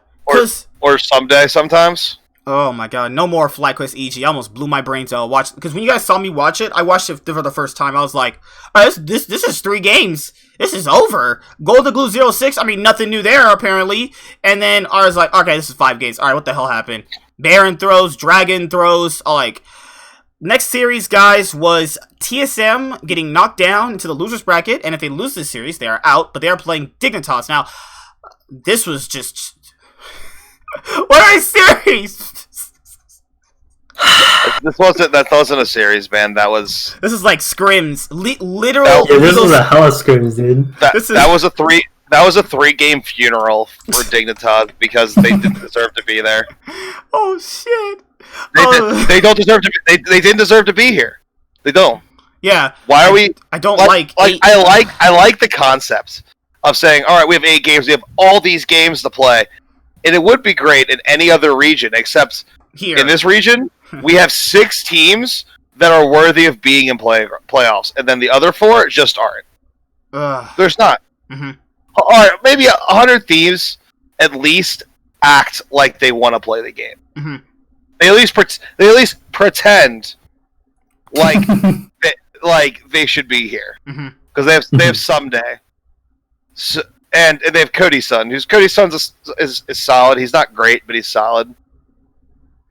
Or someday, sometimes. Oh my god, no more Flyquest EG. I almost blew my brains out. Because when you guys saw me watch it, I watched it for the first time. I was like, oh, this is 3 games. This is over. Golden Glue 06, I mean, nothing new there, apparently. And then I was like, okay, this is 5 games. Alright, what the hell happened? Baron throws, Dragon throws, like... Next series, guys, was TSM getting knocked down into the loser's bracket, and if they lose this series, they are out, but they are playing Dignitas. Now, this was just... What a series! That wasn't a series, man. This is like scrims. Literal. This was a hell of scrims, dude. That was a 3-game funeral for Dignitas because they didn't deserve to be there. Oh shit! They don't deserve to. They didn't deserve to be here. They don't. Yeah. Why are we? I don't like. I like the concept of saying, all right, we have 8 games. We have all these games to play, and it would be great in any other region except here. In this region, we have 6 teams that are worthy of being in playoffs, and then the other 4 just aren't. There's not. Mm-hmm. All right, maybe 100 Thieves at least act like they want to play the game. Mm-hmm. They at least pretend like they should be here because they have someday. So, and they have Cody's son. Cody's son is solid. He's not great, but he's solid.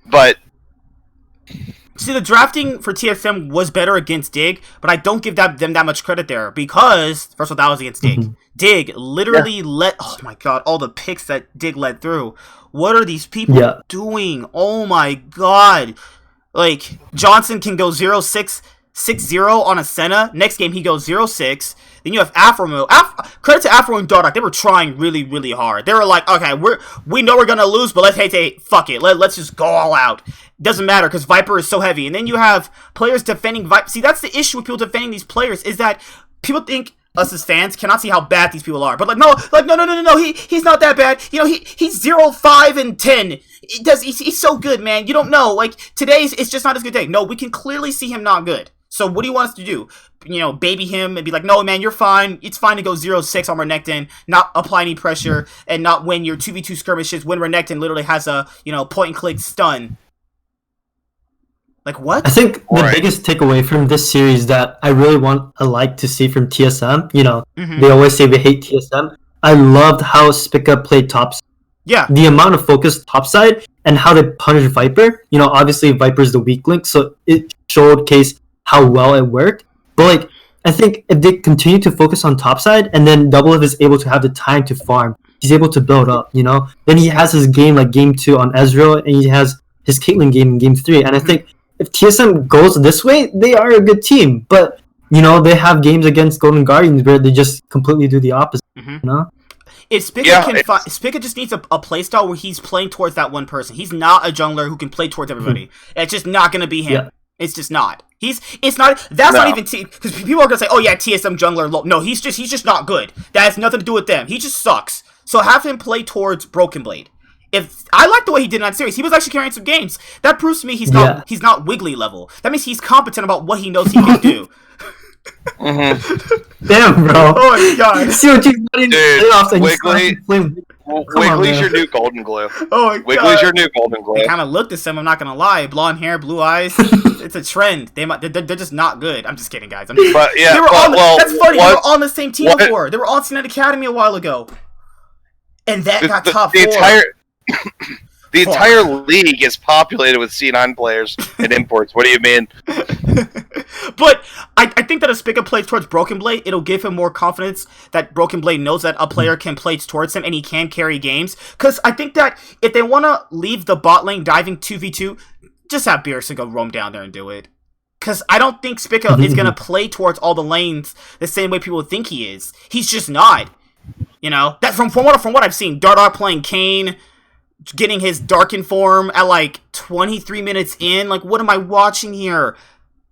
But see, the drafting for TSM was better against Dig, but I don't give them that much credit there because first of all, that was against Dig. Dig literally let. Oh my god, all the picks that Dig led through. What are these people doing? Oh my god! Like Johnson can go 0-6-6-0 on a Senna. Next game he goes 0-6. Then you have Afro. Credit to Afro and Dardock. They were trying really, really hard. They were like, okay, we know we're gonna lose, but fuck it. Let's just go all out. Doesn't matter because Viper is so heavy. And then you have players defending Viper. See, that's the issue with people defending these players is that people think us as fans cannot see how bad these people are. But no. He's not that bad. You know, he's 0-5-10. He's so good, man. You don't know. Like today's it's just not his good day. No, we can clearly see him not good. So what do you want us to do? You know, baby him and be like, no, man, you're fine. It's fine to go 0-6 on Renekton, not apply any pressure, and not win your 2v2 skirmishes when Renekton literally has a, point and click stun. Like, what? I think the biggest takeaway from this series that I really like to see from TSM, they always say they hate TSM. I loved how Spica played topside. Yeah. The amount of focus topside and how they punish Viper. Obviously Viper's the weak link, so it showcased how well it worked. But I think if they continue to focus on topside and then Doublelift is able to have the time to farm, he's able to build up, Then he has his game like game 2 on Ezreal and he has his Caitlyn game in game 3. And I think if TSM goes this way, they are a good team. But, they have games against Golden Guardians where they just completely do the opposite, If Spica just needs a playstyle where he's playing towards that one person. He's not a jungler who can play towards everybody. It's just not going to be him. Yeah. It's just not. Not even because people are gonna say, "Oh yeah, TSM jungler." No, he's just not good. That has nothing to do with them. He just sucks. So have him play towards Broken Blade. If I like the way he did in that series, he was actually carrying some games. That proves to me he's not Wiggly level. That means he's competent about what he knows he can do. Damn, bro. Oh my god. See what you've done in playoffs and Wiggly's your new Golden Glue. Oh my god. Wiggly's your new Golden Glue. They kind of look the same, I'm not gonna lie. Blonde hair, blue eyes. It's a trend. They're just not good. I'm just kidding, guys. That's funny. They were on the same team before. They were on C9 Academy a while ago. And that got top 4. The entire league is populated with C9 players and imports. What do you mean? But I think that if Spica plays towards Broken Blade, it'll give him more confidence that Broken Blade knows that a player can play towards him and he can carry games. Because I think that if they want to leave the bot lane diving 2v2, just have Beerus go roam down there and do it. Because I don't think Spica is going to play towards all the lanes the same way people think he is. He's just not. You know? That from what I've seen, Dardoch playing Kayn, getting his Darken form at like 23 minutes in. Like, what am I watching here?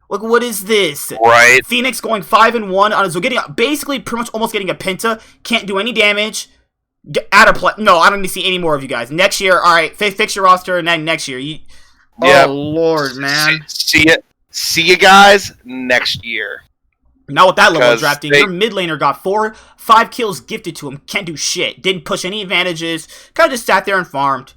Like, what is this? Right. Phoenix going 5-1 on so getting basically pretty much almost getting a penta. Can't do any damage. Out of play. No, I don't need to see any more of you guys. Next year, all right, fix your roster, and then next year, yeah. Oh Lord, man. See you guys next year. Not with that level of drafting. Your mid laner got 5 kills gifted to him. Can't do shit. Didn't push any advantages. Kind of just sat there and farmed.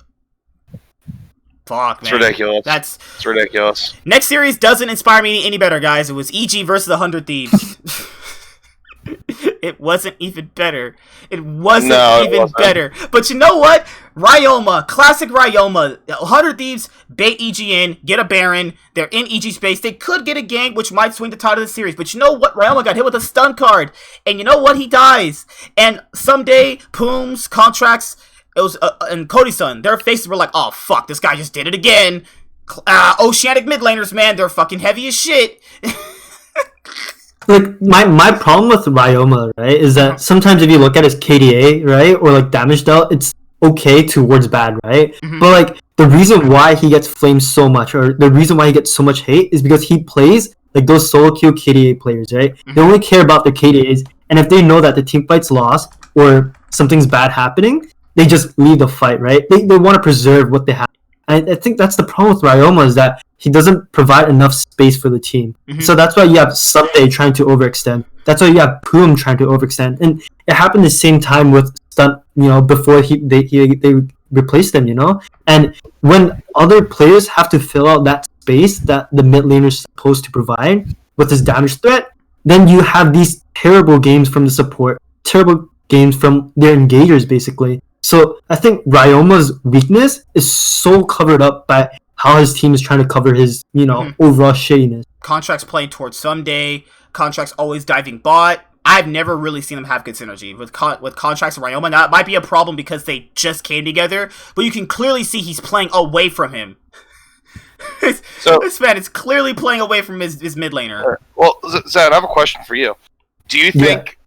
Fuck, man. It's ridiculous. It's ridiculous. Next series doesn't inspire me any better, guys. It was EG versus the 100 Thieves. It wasn't even better. It wasn't better. But you know what? Ryoma, classic Ryoma. 100 Thieves bait EG in, get a Baron. They're in EG space. They could get a gank, which might swing the tide of the series. But you know what? Ryoma got hit with a stun card. And you know what? He dies. And someday, Pooms, Contracts, it was and Cody's son, their faces were like, oh fuck, this guy just did it again. Oceanic mid laners, man, they're fucking heavy as shit. Like my problem with Ryoma, right, is that sometimes if you look at his KDA, right, or like damage dealt, it's okay towards bad, right? Mm-hmm. But like the reason why he gets flamed so much, or the reason why he gets so much hate, is because he plays like those solo queue KDA players, right? Mm-hmm. They only care about their KDAs, and if they know that the team fight's lost or something's bad happening, they just leave the fight, right? They want to preserve what they have. And I think that's the problem with Ryoma, is that he doesn't provide enough space for the team. Mm-hmm. So that's why you have Sunday trying to overextend. That's why you have Poom trying to overextend. And it happened the same time with Stunt, before they replaced him, And when other players have to fill out that space that the mid laner is supposed to provide with his damage threat, then you have these terrible games from the support, terrible games from their engagers, basically. So I think Ryoma's weakness is so covered up by how his team is trying to cover his, overall shittiness. Contracts playing towards Someday. Contracts always diving bot. I've never really seen them have good synergy with Contracts and Ryoma. Now, it might be a problem because they just came together, but you can clearly see he's playing away from him. So this man is clearly playing away from his mid laner. Well, Zed, I have a question for you. Do you think,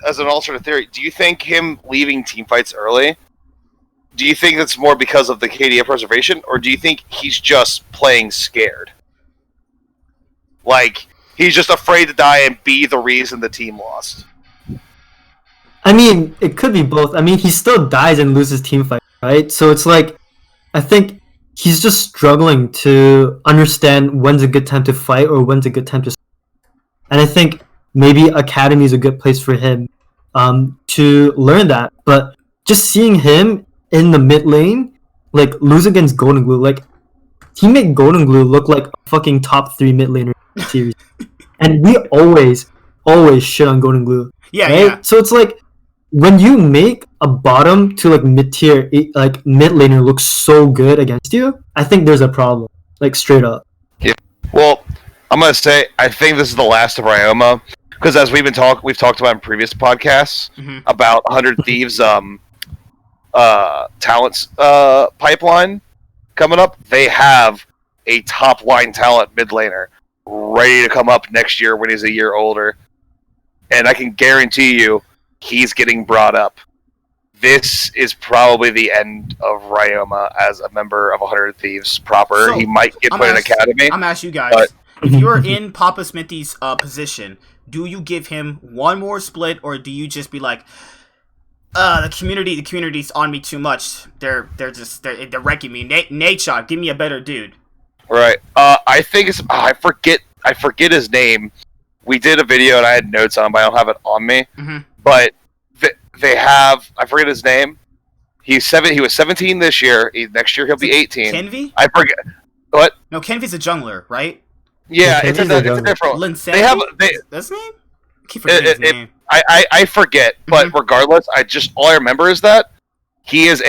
as an alternate theory, do you think him leaving team fights early, do you think that's more because of the KDA preservation, or do you think he's just playing scared? Like, he's just afraid to die and be the reason the team lost? I mean, it could be both. I mean, he still dies and loses team fight, right? So it's like, I think he's just struggling to understand when's a good time to fight or when's a good time to... And I think maybe Academy is a good place for him to learn that. But just seeing him in the mid lane, like, lose against Golden Glue, like, he made Golden Glue look like a fucking top 3 mid laner series. And we always shit on Golden Glue. Yeah, right? yeah. So it's like, when you make a bottom to like mid-tier, like mid laner look so good against you, I think there's a problem. Like, straight up. Yeah. Well, I'm gonna say I think this is the last of Ryoma, because as we've talked about in previous podcasts about 100 Thieves talents pipeline coming up. They have a top line talent mid laner ready to come up next year when he's a year older, and I can guarantee you he's getting brought up. This is probably the end of Ryoma as a member of 100 Thieves proper. So, he might get put in Academy. I'm asking you guys, if you're in Papa Smithy's position, do you give him one more split, or do you just be like, the community's on me too much. They're wrecking me. Nate Shot, give me a better dude. Right. I think it's I forget his name. We did a video and I had notes on him, but I don't have it on me. Mm-hmm. But they have, I forget his name. He was 17 this year. Next year he'll be 18. Kenvy? I forget. What? No, Kenvy's a jungler, right? Yeah, it's a different. Linsanity? They have that's his name? I keep forgetting his name. I forget, but regardless, all I remember is that he is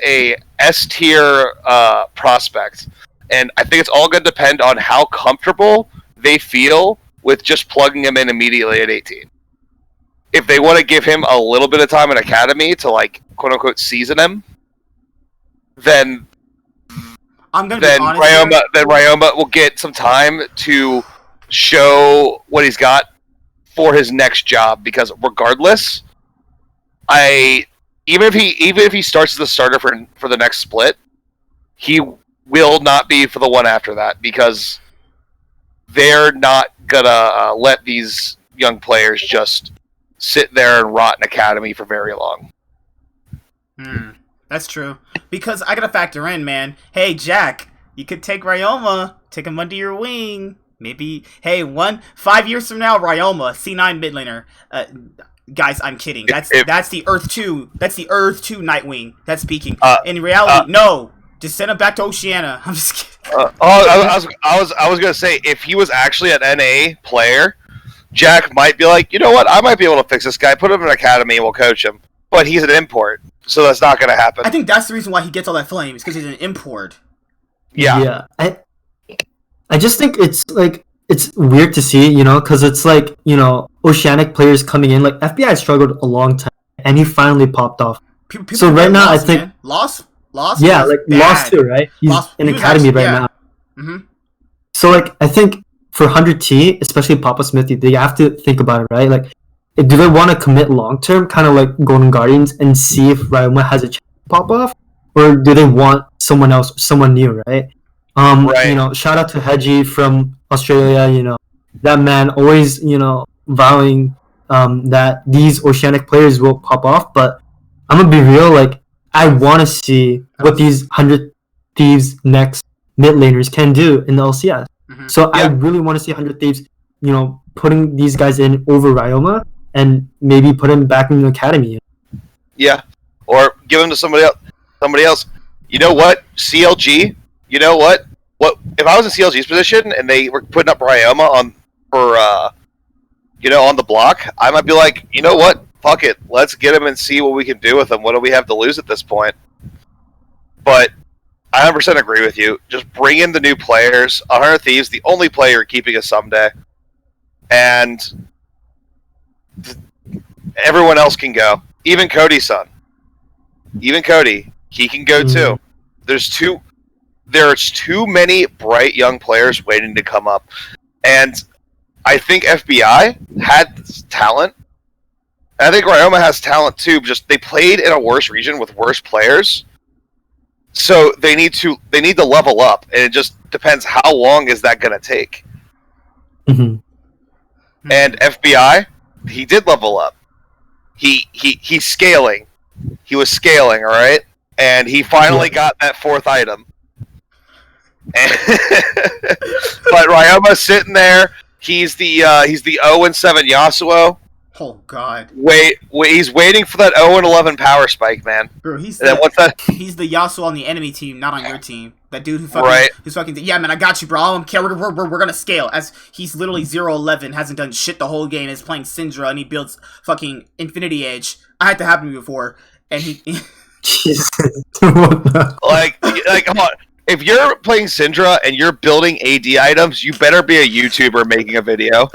a S tier prospect, and I think it's all going to depend on how comfortable they feel with just plugging him in immediately at 18. If they want to give him a little bit of time in academy to like quote unquote season him, then I'm gonna be honest Ryoma will get some time to show what he's got for his next job. Because regardless, even if he starts as the starter for the next split, he will not be for the one after that, because they're not gonna let these young players just sit there and rot in academy for very long. That's true. Because I gotta factor in, man. Hey, Jack, you could take Ryoma, take him under your wing. Maybe, hey, 5 years from now, Ryoma, C9 mid laner. Guys, I'm kidding. That's the Earth 2. That's the Earth 2 Nightwing. That's speaking. In reality, no. Just send him back to Oceania. I'm just kidding. I was gonna say, if he was actually an NA player, Jack might be like, you know what, I might be able to fix this guy, put him in academy and we'll coach him. But he's an import, so that's not gonna happen. I think that's the reason why he gets all that flame, is because he's an import. Yeah. I just think it's weird to see, you know, because it's like, you know, Oceanic players coming in. Like, FBI struggled a long time, and he finally popped off. People so right now, lost, I think... Man. Lost? Yeah, like, lost too, right? He's in academy right now. Mm-hmm. So, like, I think for 100T, especially Papa Smithy, they have to think about it, right? Like, do they want to commit long-term, kind of like Golden Guardians, and see if Ryoma has a chance to pop off? Or do they want someone else, someone new, right? Right. You know, shout out to Hedgie from Australia, you know, that man always, you know, vowing that these Oceanic players will pop off, but I'm gonna be real, like, I want to see what these 100 Thieves next mid laners can do in the LCS. Mm-hmm. So yeah. I really want to see 100 Thieves, you know, putting these guys in over Ryoma and maybe put him back in the academy. Yeah, or give him to somebody else. You know what? CLG. You know what? What if I was in CLG's position and they were putting up Ryoma on the block? I might be like, you know what? Fuck it. Let's get him and see what we can do with him. What do we have to lose at this point? But I 100% agree with you. Just bring in the new players. 100 Thieves, the only player keeping us someday, and everyone else can go. Even Cody's son. Even Cody, he can go too. There's too many bright young players waiting to come up, and I think FBI had talent. I think Ryoma has talent too. Just they played in a worse region with worse players, so they need to level up, and it just depends how long is that going to take. Mm-hmm. And FBI, he did level up. He's scaling. He was scaling, all right, and he finally got that 4th item. But Ryoma's sitting there. He's the 0-7 Yasuo. Oh God! He's waiting for that 0-11 power spike, man. Bro, he's the Yasuo on the enemy team, not on your team. That dude who's fucking yeah, man, I got you, bro. I don't care. We're gonna scale. As he's literally 0-11, hasn't done shit the whole game. Is playing Syndra and he builds fucking Infinity Edge. I had to happen to me before, and he. like, come on. If you're playing Syndra and you're building AD items, you better be a YouTuber making a video.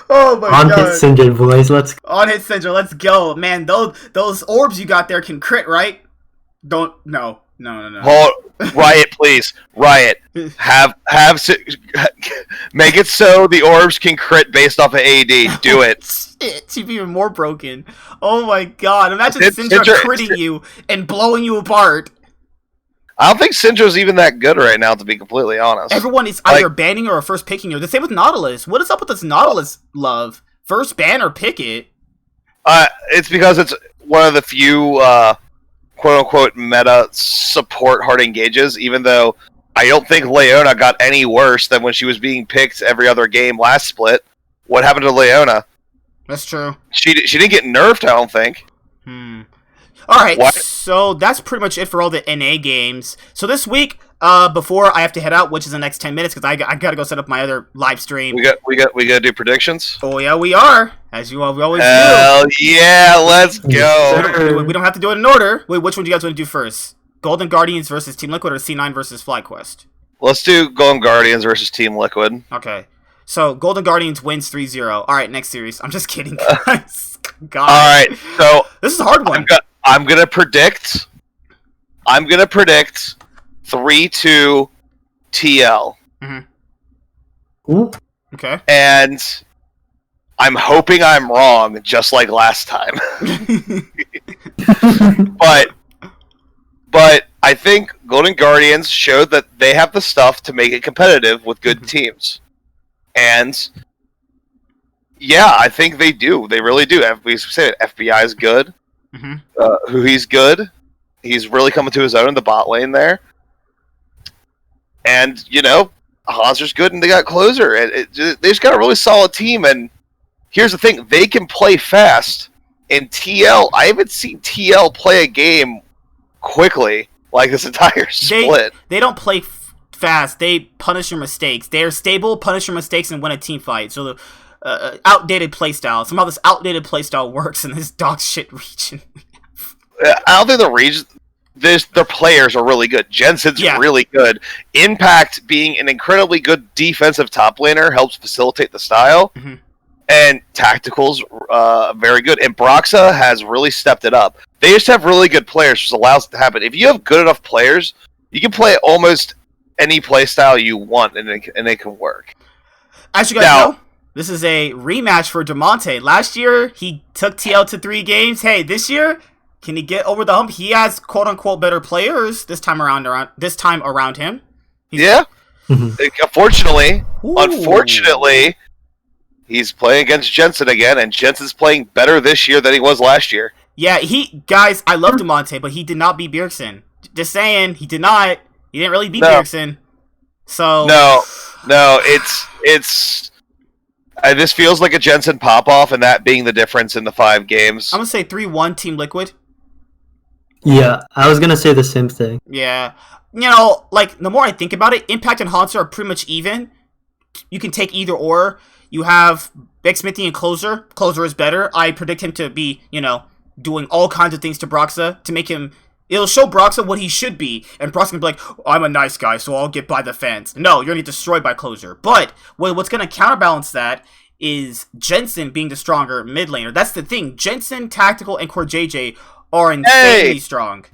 Oh my God. On hit Syndra, boys. Let's go. On hit Syndra, let's go. Man, those orbs you got there can crit, right? No. Hold, Riot, please. Riot. Make it so the orbs can crit based off of AD. Do it. Shit, she'd be even more broken. Oh my God. Imagine Syndra critting you and blowing you apart. I don't think Syndra's even that good right now, to be completely honest. Everyone is either banning or first picking her. The same with Nautilus. What is up with this Nautilus love? First ban or pick it? It's because it's one of the few quote-unquote meta support hard engages, even though I don't think Leona got any worse than when she was being picked every other game last split. What happened to Leona? That's true. She didn't get nerfed, I don't think. Alright, so that's pretty much it for all the NA games. So this week, before I have to head out, which is the next 10 minutes, because I gotta go set up my other live stream. We gotta do predictions? Oh yeah, we are. As we always Hell yeah, let's go. do. We don't have to do it in order. Wait, which one do you guys want to do first? Golden Guardians versus Team Liquid or C9 versus Flyquest? Let's do Golden Guardians versus Team Liquid. Okay. So, Golden Guardians wins 3-0. Alright, next series. I'm just kidding, guys. God. Alright, so This is a hard one. I'm gonna predict 3-2 TL. Ooh. Okay. And I'm hoping I'm wrong, just like last time. But I think Golden Guardians showed that they have the stuff to make it competitive with good teams. And yeah, I think they do. They really do. We say it, FBI is good. Who he's good. He's really coming to his own in the bot lane there. And, you know, Hanser's good and they got Closer. They just got a really solid team. And here's the thing. They can play fast. In TL, I haven't seen TL play a game quickly like this entire split. They don't play fast. They punish your mistakes. They are stable, punish your mistakes, and win a team fight. So the outdated playstyle. Somehow this outdated playstyle works in this dog shit region. I don't think the region. Their players are really good. Jensen's really good. Impact being an incredibly good defensive top laner helps facilitate the style. And Tactical's very good. And Broxa has really stepped it up. They just have really good players, which allows it to happen. If you have good enough players, you can play almost any playstyle you want, and it can work. As you guys know, this is a rematch for Demonte. Last year, he took TL to 3 games. Hey, this year, can he get over the hump? He has quote-unquote better players this time around him. Unfortunately, he's playing against Jensen again, and Jensen's playing better this year than he was last year. Yeah, guys, I love Demonte, but he did not beat Bjergsen. Just saying, he did not. He didn't really beat Bjergsen. So no, it's. This feels like a Jensen pop-off, and that being the difference in the 5 games. I'm gonna say 3-1 Team Liquid. Yeah, I was gonna say the same thing. Yeah. You know, like, the more I think about it, Impact and Hanser are pretty much even. You can take either or. You have Big Smithy and Closer. Closer is better. I predict him to be, you know, doing all kinds of things to Broxa to make him... It'll show Broxa what he should be, and Broxa can be like, oh, I'm a nice guy, so I'll get by the fence. No, you're going to get destroyed by Closer. But what's going to counterbalance that is Jensen being the stronger mid laner. That's the thing. Jensen, Tactical, and Core JJ are insanely strong.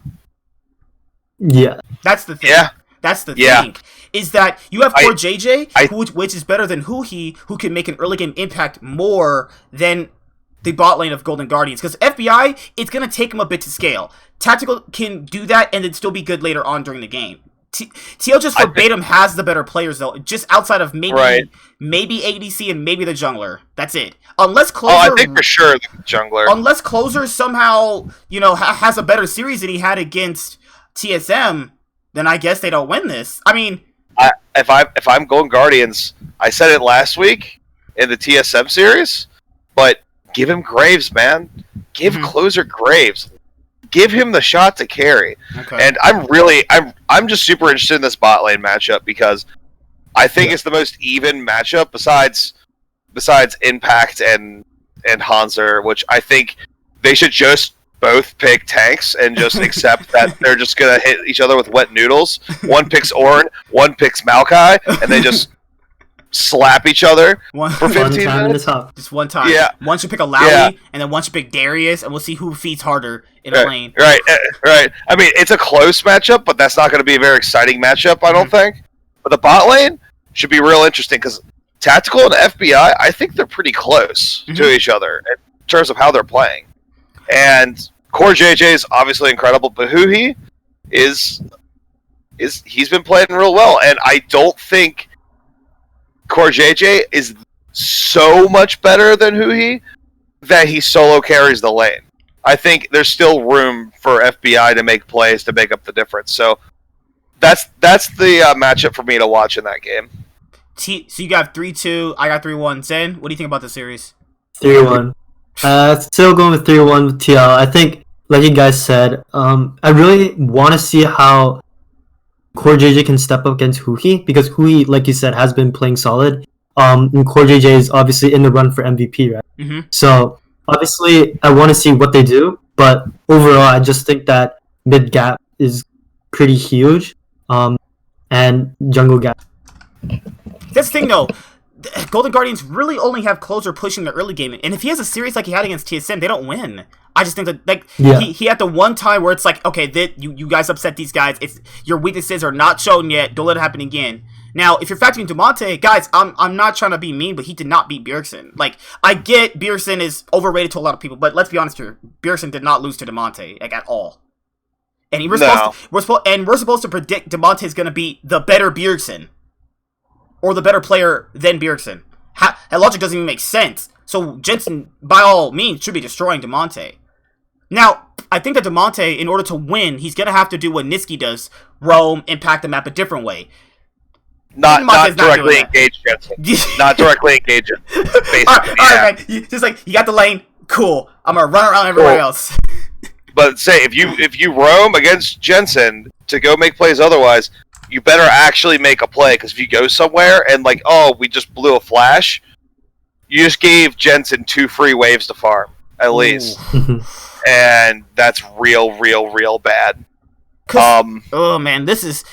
Yeah. That's the thing. Yeah. That's the thing. Is that you have Core JJ, which is better than Huhi, who can make an early game impact more than the bot lane of Golden Guardians. Because FBI, it's going to take him a bit to scale. Tactical can do that and then still be good later on during the game. TL just verbatim has the better players, though. Just outside of maybe ADC and maybe the jungler. That's it. Unless Closer... I think for sure the jungler. Unless Closer somehow, you know, has a better series than he had against TSM, then I guess they don't win this. I mean... If I'm Golden Guardians, I said it last week in the TSM series, but give him Graves, man. Give Closer Graves. Give him the shot to carry. Okay. And I'm just super interested in this bot lane matchup because I think it's the most even matchup besides Impact and Hanser, which I think they should just both pick tanks and just accept that they're just gonna hit each other with wet noodles. One picks Ornn, one picks Maokai, and they just slap each other for 15 minutes. Just one time. Yeah. One should pick a Lowy, and then one should pick Darius, and we'll see who feeds harder in a lane. Right. I mean, it's a close matchup, but that's not going to be a very exciting matchup, I don't think. But the bot lane should be real interesting, because Tactical and FBI, I think they're pretty close to each other in terms of how they're playing. And Core JJ is obviously incredible, but Huhi he's been playing real well, and I don't think Core JJ is so much better than Huhi that he solo carries the lane. I think there's still room for FBI to make plays to make up the difference. So that's the matchup for me to watch in that game. So you got 3-2, I got 3-1. Zen, what do you think about the series? 3-1. Still going with 3-1 with TL. I think, like you guys said, I really want to see how Core JJ can step up against Huhi, because Huhi, like you said, has been playing solid. And Core JJ is obviously in the run for MVP, right? Mm-hmm. So obviously, I want to see what they do, but overall, I just think that mid gap is pretty huge, and jungle gap. That's the thing, though. Golden Guardians really only have closer pushing the early game, and if he has a series like he had against TSM, they don't win. I just think that he had the one time where it's like, okay, you guys upset these guys. It's your weaknesses are not shown yet. Don't let it happen again. Now, if you're factoring Damonte, guys, I'm not trying to be mean, but he did not beat Bjergsen. Like, I get Bjergsen is overrated to a lot of people, but let's be honest here, Bjergsen did not lose to Damonte at all. And we're supposed to predict Damonte is going to be the better Bjergsen. Or the better player than Bjergsen. That logic doesn't even make sense. So Jensen, by all means, should be destroying Damonte. Now, I think that Damonte, in order to win, he's going to have to do what Niski does. Roam, impact the map a different way. Not directly engage Jensen. Not directly engage him. Basically, all right, man. Just like, you got the lane. Cool. I'm going to run around everywhere else. But say, if you roam against Jensen to go make plays otherwise, you better actually make a play, because if you go somewhere and like, oh, we just blew a flash, you just gave Jensen 2 free waves to farm, at least. And that's real bad. Oh man, this is...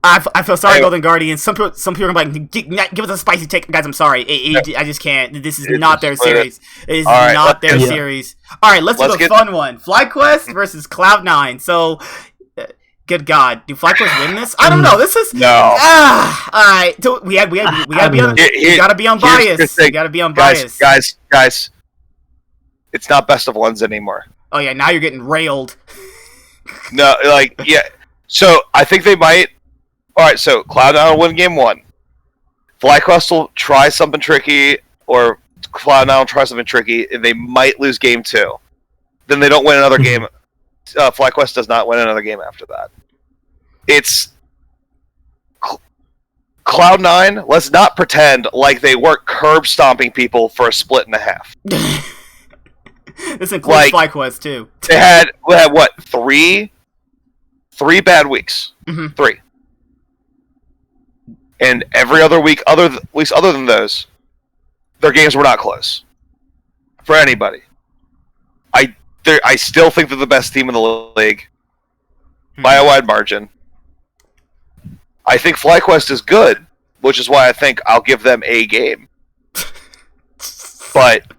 I feel sorry, Golden Guardians. Some people are like, give us a spicy take. Guys, I'm sorry. I just can't. This is not their series. It is not their series. Alright, let's do a fun one. Flyquest versus Cloud9. So... Good God, do Flyquest win this? I don't know. This is no. Alright, we gotta be unbiased. We gotta be unbiased. Guys, it's not best of ones anymore. Oh yeah, now you're getting railed. No, like yeah. So I think they might. All right, so Cloud9 will win game 1. Flyquest will try something tricky, or Cloud9 will try something tricky, and they might lose game 2. Then they don't win another game. Flyquest does not win another game after that. It's Cloud9. Let's not pretend like they weren't curb stomping people for a split and a half. This includes Flyquest too. They had what, three bad weeks. 3. And every other week, weeks other than those, their games were not close for anybody. I still think they're the best team in the league by a wide margin. I think Flyquest is good, which is why I think I'll give them a game. But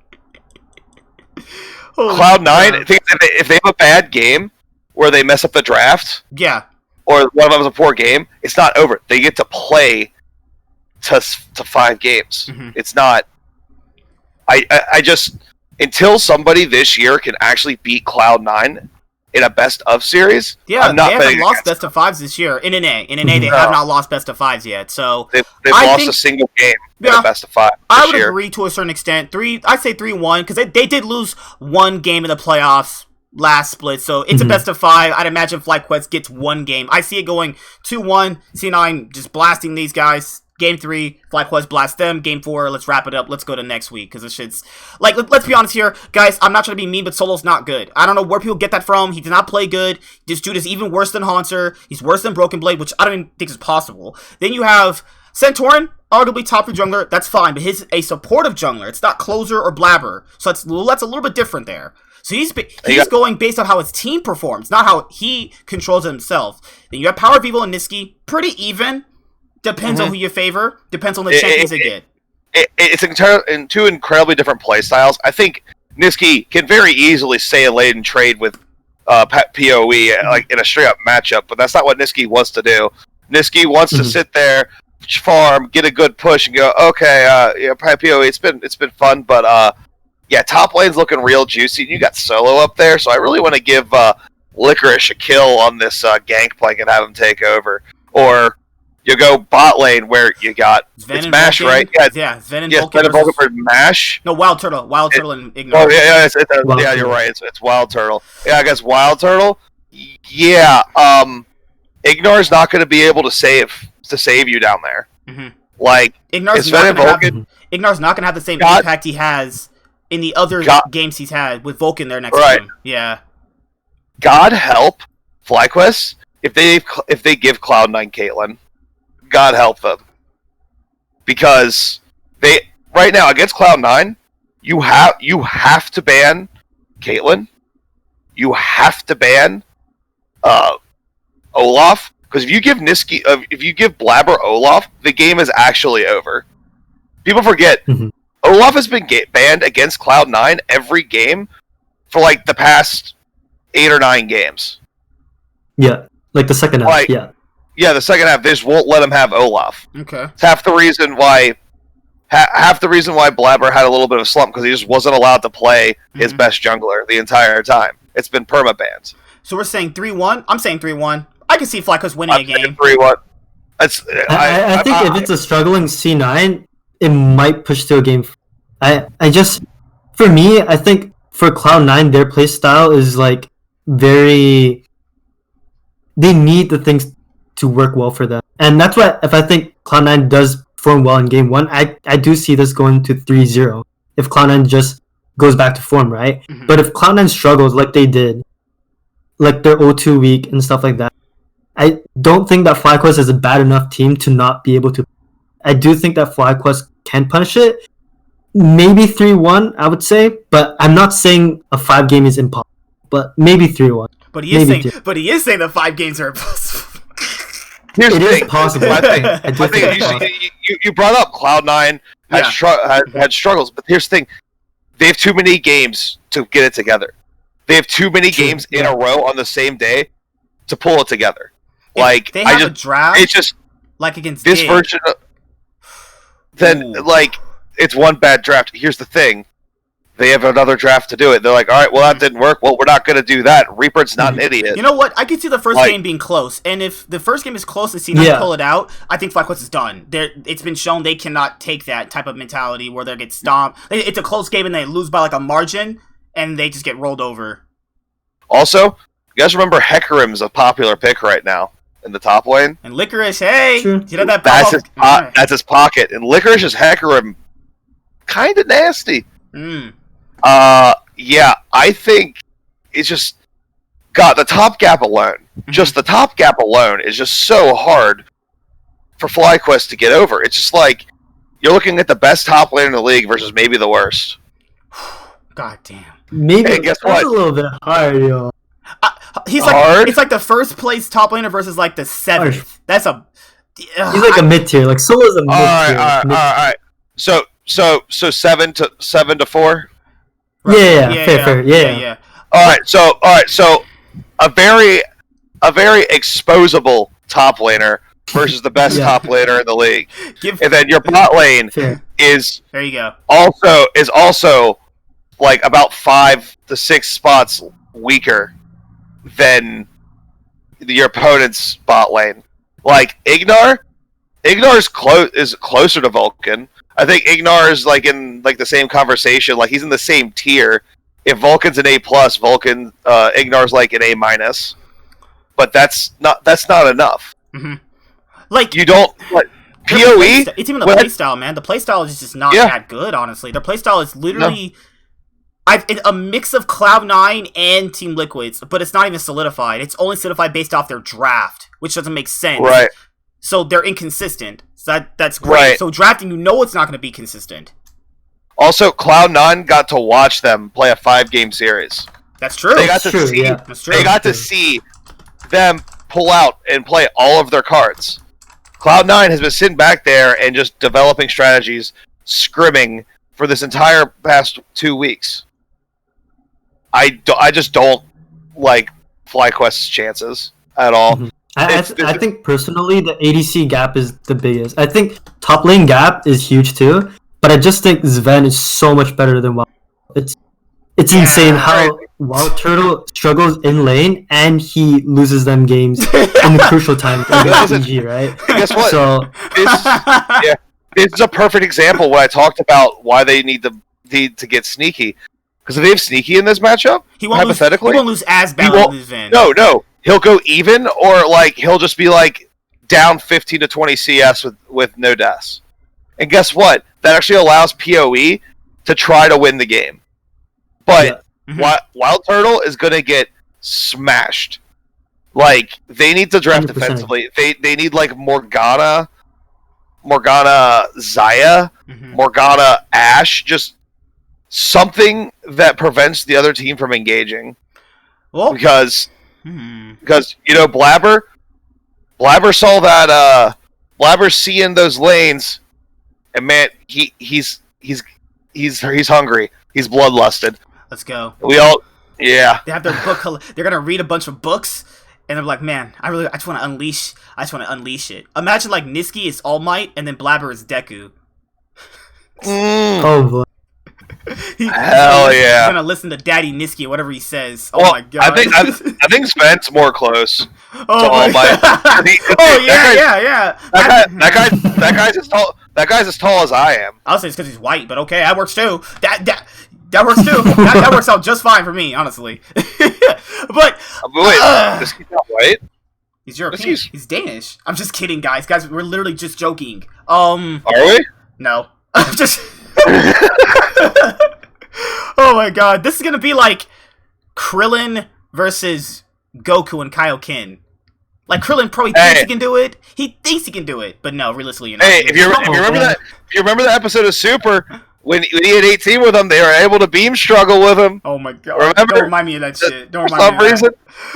Cloud9, I think if they have a bad game where they mess up the draft, or one of them has a poor game, it's not over. They get to play to 5 games. It's not. I just. Until somebody this year can actually beat Cloud9 in a best of series, I'm not they haven't lost best of 5s this year. In NA, they have not lost best of 5s yet. So they've lost a single game in a best of 5. I would agree to a certain extent. I'd say 3-1 because they did lose one game in the playoffs last split. So it's a best of 5. I'd imagine Flyquest gets 1 game. I see it going 2-1. C9 just blasting these guys. Game 3, Flyquest blast them. Game 4, let's wrap it up. Let's go to next week, because this shit's... Like, let's be honest here. Guys, I'm not trying to be mean, but Solo's not good. I don't know where people get that from. He did not play good. This dude is even worse than Haunter. He's worse than Broken Blade, which I don't even think is possible. Then you have Santorin, arguably top 3 jungler. That's fine, but he's a supportive jungler. It's not closer or blabber. So that's a little bit different there. So he's going based on how his team performs, not how he controls himself. Then you have Power of Evil and Niski. Pretty even. Depends on who you favor. Depends on the champions they get. It's 2 incredibly different play styles. I think Niski can very easily stay in lane and trade with PoE like in a straight up matchup, but that's not what Niski wants to do. Niski wants to sit there, farm, get a good push, and go, okay, PoE, it's been fun, but top lane's looking real juicy. You got Solo up there, so I really want to give Licorice a kill on this Gangplank and have him take over, or you go bot lane where you got it's Mash, right? Yeah, Sven and Vulcan for Mash. No, Wild Turtle and Ignore. Oh yeah, you're right. It's Wild Turtle. Yeah, I guess Wild Turtle. Yeah, Ignore's not going to be able to save you down there. Like Ignore's not going to have the same impact he has in the other games he's had with Vulcan there next to him. Yeah. God help Flyquest if they give Cloud9 Caitlyn. God help them, because They right now against Cloud9, you have to ban Caitlyn. You have to ban Olaf, because if you give Blabber Olaf, the game is actually over. People forget Olaf has been banned against Cloud9 every game for like the past 8 or 9 games. Yeah, like the second half. Like, yeah, the second half they just won't let him have Olaf. Okay. It's half the reason why Blabber had a little bit of a slump, because he just wasn't allowed to play his best jungler the entire time. It's been perma-banned. So we're saying 3-1. I'm saying 3-1. I can see Flyquest winning a game. 3-1. I think if it's a struggling C9, it might push to a game. For me, I think for Cloud9, their playstyle is like very. They need the things to work well for them, and that's why if I think Cloud9 does perform well in game 1, I do see this going to 3-0 if Cloud9 just goes back to form, right? But if Cloud9 struggles like they did, like their O2 week and stuff like that, I don't think that Flyquest is a bad enough team to not be able to. I do think that Flyquest can punish it. Maybe 3-1, I would say, but I'm not saying a 5 game is impossible. But maybe 3-1. But he is saying that 5 games are impossible. Here's It the is thing. possible. You brought up Cloud9 had struggles, but here's the thing: they have too many games to get it together. They have too many games in a row on the same day to pull it together. Like they have a draft. It's just like against this Ig. version. Then like it's one bad draft. Here's the thing: they have another draft to do it. They're like, all right, well that didn't work. Well, we're not going to do that. Reaper's not an idiot. You know what? I could see the first game being close, and if the first game is close and C9 pull it out, I think Flyquest is done. It's been shown they cannot take that type of mentality where they get stomped. It's a close game and they lose by like a margin, and they just get rolled over. Also, you guys remember Hecarim's a popular pick right now in the top lane? And Licorice, hey! Sure. You know that That's his pocket. And Licorice's Hecarim, kind of nasty. Yeah, I think it's just got the top gap alone. Just the top gap alone is just so hard for Flyquest to get over. It's just like you're looking at the best top lane in the league versus maybe the worst. God damn. Maybe hey, guess that's what? a little bit hard, yo. He's like it's like the first place top laner versus like the 7th. That's a. He's like a mid tier. Like Solo's a mid tier. All right. So 7 to 4. Yeah, fair. Yeah. All right. So a very exposable top laner versus the best top laner in the league, and then your bot lane is there. You go. Also like about 5 to 6 spots weaker than your opponent's bot lane. Like Ignar is closer to Vulcan. I think Ignar is like in like the same conversation. Like he's in the same tier. If Vulcan's an A+, Ignar's like an A-. But that's not enough. Like you don't like PoE. It's even the playstyle, man. The playstyle is just not that good, honestly. Their playstyle is literally a mix of Cloud9 and Team Liquid's, but it's not even solidified. It's only solidified based off their draft, which doesn't make sense. Right. So they're inconsistent. So that's great. Right. So drafting, it's not going to be consistent. Also, Cloud9 got to watch them play a 5-game series. That's true. They got to see. Yeah. That's true. They got to see them pull out and play all of their cards. Cloud9 has been sitting back there and just developing strategies, scrimming for this entire past 2 weeks. I just don't like Flyquest's chances at all. I think personally the ADC gap is the biggest. I think top lane gap is huge too, but I just think Sven is so much better than Wild. It's insane how Wild Turtle struggles in lane and he loses them games in the crucial time against EG, right? Guess what? So this is a perfect example when I talked about why they need to get sneaky. Because if they have sneaky in this matchup, he won't lose as badly as Sven. No. He'll go even, or like he'll just be like down 15 to 20 CS with no deaths. And guess what? That actually allows PoE to try to win the game. But Wild Turtle is going to get smashed. Like, they need to draft 100%. defensively. They need like Morgana Zaya Morgana, Ashe, just something that prevents the other team from engaging. Well, Because Blabber saw that Blabber's seeing those lanes, and man, he's hungry. He's bloodlusted. let's go. Yeah. They have their book. They're gonna read a bunch of books, and they're like, "Man, I just want to unleash. I just want to unleash it." Imagine like Niski is All Might, and then Blabber is Deku. Oh boy. Hell yeah. He's gonna listen to Daddy Niski, whatever he says. Oh Well, my god. I think Sven's more close. Oh All Might. yeah. That guy's as tall. That guy's as tall as I am. I'll say it's because he's white, but okay, that works too. That works too. that works out just fine for me, honestly. But Wait, this kid's not white? he's European. He's Danish. I'm just kidding, guys. Guys, we're literally just joking. Are we? No. I'm just. Oh my god, this is gonna be like Krillin versus Goku and Kaioken. Like Krillin probably thinks he can do it. He thinks he can do it, but no, realistically, you're not. Hey, if you remember that episode of Super when he had 18 with them, they were able to beam struggle with him. Oh my god! Remember? Don't remind me of that shit. For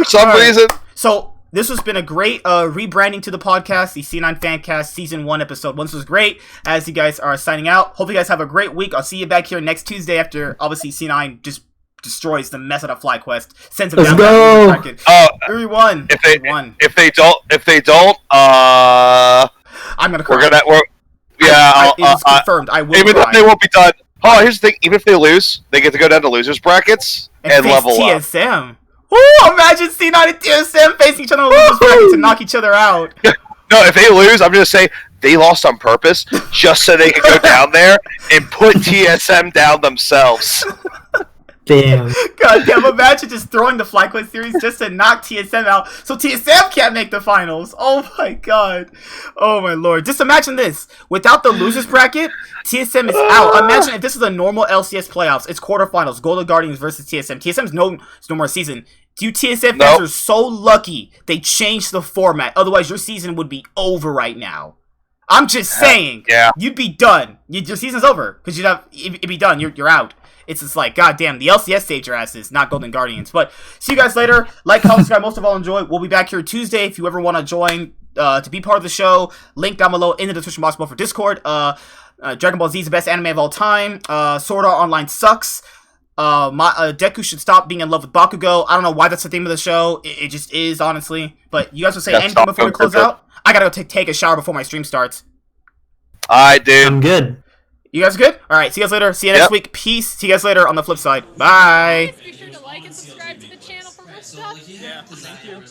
some reason. So this has been a great rebranding to the podcast, the C9FanCast Season 1 Episode 1. This was great. As you guys are signing out, hope you guys have a great week. I'll see you back here next Tuesday after, obviously, C9 just destroys the mess out of Flyquest. Sends him down. Let's go! Everyone. If they don't, I'm gonna cry. It's confirmed. I will even cry. if they won't be done. Oh, here's the thing. Even if they lose, they get to go down to losers brackets and face level up. TSM. Woo! Imagine C9 and TSM facing each other in the losers bracket to knock each other out. No, if they lose, I'm just saying they lost on purpose just so they could go down there and put TSM down themselves. Damn. God damn, imagine just throwing the Flyquest series just to knock TSM out so TSM can't make the finals. Oh my god. Oh my lord. Just imagine this. Without the losers bracket, TSM is out. Imagine if this is a normal LCS playoffs. It's quarterfinals. Golden Guardians versus TSM. TSM's no more season. You TSM fans are so lucky they changed the format. Otherwise, your season would be over right now. I'm just saying. Yeah. You'd be done. Your season's over. Because it'd be done. You're out. It's just like, goddamn, the LCS saved your asses, not Golden Guardians. But see you guys later. Like, comment, subscribe, most of all, enjoy. We'll be back here Tuesday if you ever want to join to be part of the show. Link down below in the description box below for Discord. Dragon Ball Z is the best anime of all time. Sword Art Online sucks. Deku should stop being in love with Bakugo. I don't know why that's the theme of the show. It just is, honestly. But you guys will say anything before we close out? I gotta go take a shower before my stream starts. Alright, dude. I'm good. You guys good? Alright, see you guys later. See you next week. Peace. See you guys later on the flip side. Bye. Be sure to like and subscribe to the channel for more stuff. Yeah, thank you.